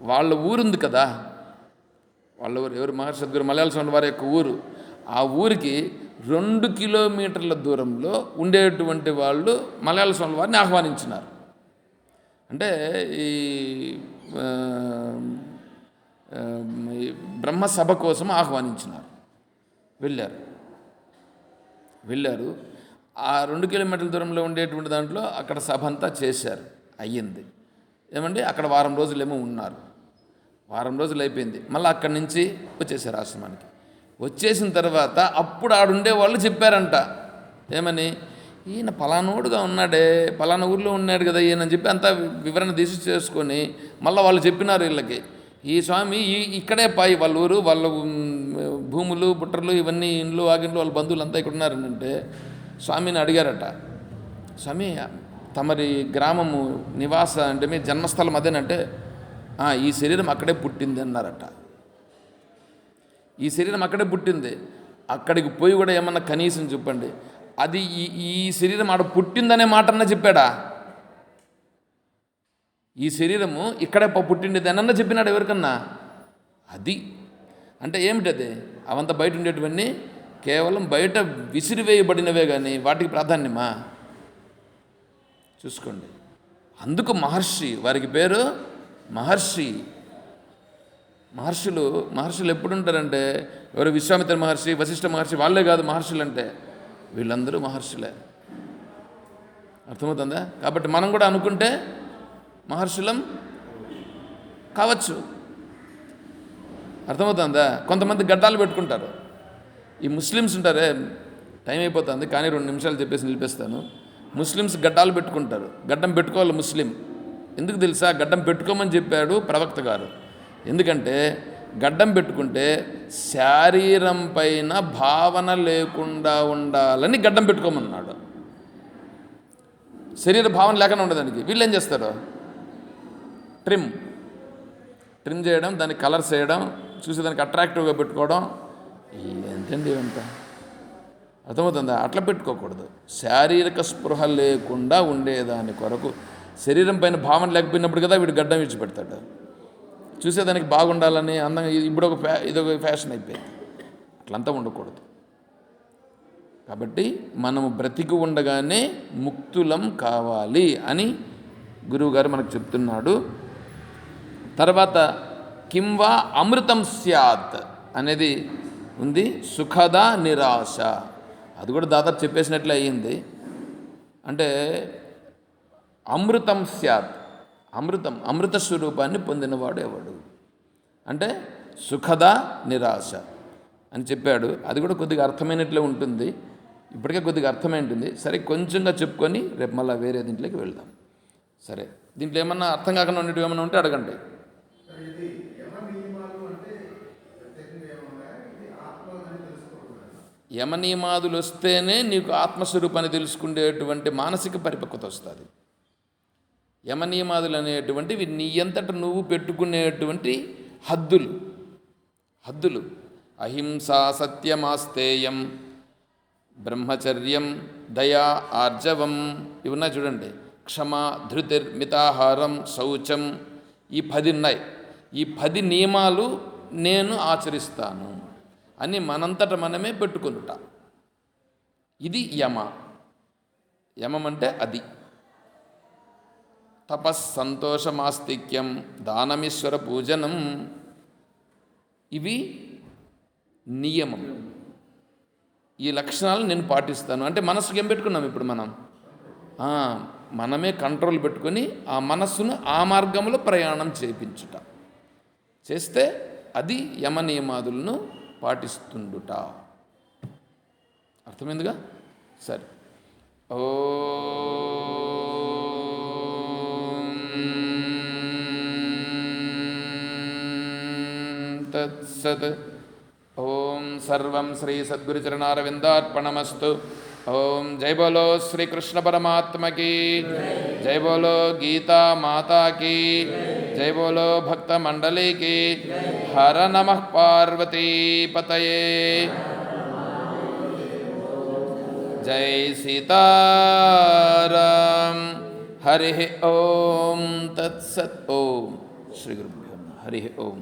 వాళ్ళ ఊరుంది కదా, వాళ్ళ ఊరు ఎవరు? మహర్షి సద్గురు మలయాళ స్వామి వారి యొక్క ఊరు. ఆ ఊరికి 2 కిలోమీటర్ల దూరంలో ఉండేటువంటి వాళ్ళు మలయాళ స్వామి వారిని ఆహ్వానించినారు. అంటే ఈ బ్రహ్మసభ కోసం ఆహ్వానించినారు. వెళ్ళారు. ఆ 2 కిలోమీటర్ల దూరంలో ఉండేటువంటి దాంట్లో అక్కడ సభ అంతా చేశారు, అయ్యింది. ఏమండి అక్కడ వారం రోజులేమో ఉన్నారు. వారం రోజులు అయిపోయింది, మళ్ళీ అక్కడి నుంచి వచ్చేసారు ఆశ్రమానికి. వచ్చేసిన తర్వాత అప్పుడు ఆడుండే వాళ్ళు చెప్పారంట, ఏమని, ఈయన పలానోడుగా ఉన్నాడే, పలానా ఊర్లో ఉన్నాడు కదా ఈయన చెప్పి అంతా వివరణ తీసి చేసుకొని మళ్ళీ వాళ్ళు చెప్పినారు వీళ్ళకి, ఈ స్వామి ఇక్కడే పాయి వాళ్ళ ఊరు, వాళ్ళ భూములు బుట్టర్లు ఇవన్నీ ఇండ్లు ఆగిండ్లు వాళ్ళ బంధువులు అంతా ఇక్కడ ఉన్నారనంటే స్వామిని అడిగారట, స్వామి తమరి గ్రామము నివాస అంటే మీ జన్మస్థలం అదేనంటే, ఈ శరీరం అక్కడే పుట్టింది అన్నారట. ఈ శరీరం అక్కడే పుట్టింది, అక్కడికి పోయి కూడా ఏమన్నా కనీసం చెప్పండి, అది ఈ శరీరం ఆడ పుట్టిందనే మాట అన్న చెప్పాడా? ఈ శరీరము ఇక్కడే పుట్టిండేది అనన్నా చెప్పినాడు ఎవరికన్నా? అది అంటే ఏమిటది? అవంతా బయట ఉండేటివన్నీ కేవలం బయట విసిరివేయబడినవే కానీ వాటికి ప్రాధాన్యమా? చూసుకోండి. అందుకు మహర్షి, వారికి పేరు మహర్షి. మహర్షులు ఎప్పుడు ఉంటారంటే, ఎవరు విశ్వామిత్ర మహర్షి, వశిష్ఠ మహర్షి, వాళ్ళే కాదు మహర్షులు అంటే, వీళ్ళందరూ మహర్షులే. అర్థమవుతుందా? కాబట్టి మనం కూడా అనుకుంటే మహర్షులం కావచ్చు. అర్థమవుతుందా? కొంతమంది గడ్డాలు పెట్టుకుంటారు. ఈ ముస్లిమ్స్ ఉంటారే, టైం అయిపోతుంది కానీ 2 నిమిషాలు చెప్పేసి నిలిపేస్తాను. ముస్లిమ్స్ గడ్డాలు పెట్టుకుంటారు. గడ్డం పెట్టుకోవాలి ముస్లిం. ఎందుకు తెలుసా? గడ్డం పెట్టుకోమని చెప్పాడు ప్రవక్త గారు. ఎందుకంటే గడ్డం పెట్టుకుంటే శారీరం పైన భావన లేకుండా ఉండాలని గడ్డం పెట్టుకోమన్నాడు. శరీర భావన లేకుండా ఉండడానికి వీళ్ళు ఏం చేస్తారు? ట్రిమ్ చేయడం, దాన్ని కలర్స్ వేయడం, చూసేదానికి అట్రాక్టివ్గా పెట్టుకోవడం. ఏంటండి ఇవంతా? అర్థమవుతుందా? అట్లా పెట్టుకోకూడదు. శారీరక స్పృహ లేకుండా ఉండేదాని కొరకు, శరీరం పైన భావన లేకపోయినప్పుడు కదా వీడు గడ్డం విడిచిపెడతాడు. చూసేదానికి బాగుండాలని అందంగా, ఇప్పుడు ఇదొక ఫ్యాషన్ అయిపోయింది. అట్లంతా ఉండకూడదు. కాబట్టి మనము బ్రతికి ఉండగానే ముక్తులం కావాలి అని గురువుగారు మనకు చెప్తున్నాడు. తర్వాత కింవా అమృతం స్యాత్ అనేది ఉంది, సుఖద నిరాశ. అది కూడా దాదాపు చెప్పేసినట్లే అయ్యింది. అంటే అమృతం స్యాత్, అమృత స్వరూపాన్ని పొందినవాడు ఎవడు అంటే సుఖద నిరాశ అని చెప్పాడు. అది కూడా కొద్దిగా అర్థమైనట్లే ఉంటుంది, ఇప్పటికే కొద్దిగా అర్థమై ఉంటుంది. సరే, కొంచెంగా చెప్పుకొని రేపు మళ్ళీ వేరే దీంట్లోకి వెళ్దాం. సరే, దీంట్లో ఏమన్నా అర్థం కాకుండా ఉండేవి ఏమన్నా ఉంటే అడగండి. యమనియమాదులు వస్తేనే నీకు ఆత్మస్వరూపాన్ని తెలుసుకునేటువంటి మానసిక పరిపక్వత వస్తుంది. యమనియమాదులు అనేటువంటివి నీ అంతట నువ్వు పెట్టుకునేటువంటి హద్దులు. అహింసా సత్యమాస్తేయం, బ్రహ్మచర్యం, దయా ఆర్జవం, ఇవి ఉన్నాయి చూడండి. క్షమ, ధృతిర్, మితాహారం, శౌచం, ఈ 10 ఉన్నాయి. ఈ 10 నియమాలు నేను ఆచరిస్తాను అని మనంతట మనమే పెట్టుకునుట. ఇది యమం అంటే అది. తపస్సంతోషమాస్తిక్యం, దానమీశ్వర పూజనం, ఇవి నియమం. ఈ లక్షణాలు నేను పాటిస్తాను అంటే మనసుకు ఏం పెట్టుకున్నాం ఇప్పుడు మనం? మనమే కంట్రోల్ పెట్టుకొని ఆ మనస్సును ఆ మార్గంలో ప్రయాణం చేయించుట చేస్తే అది యమ నియమాదులను పాటిస్తుండుట. అర్థమైందిగా? సరే. తత్సత్. ఓం సర్వం శ్రీ సద్గురుచరణారవిందార్పణమస్తు. ఓం జై బోలో శ్రీకృష్ణ పరమాత్మకి, జై బోలో గీతా మాతాకి, జై బోలో భక్త మండలికి. హర నమః పార్వతీపతయే. జై సీతారాం. హరి ఓం తత్సత్. ఓం శ్రీ గురుభ్యో నమః. హరి ఓం.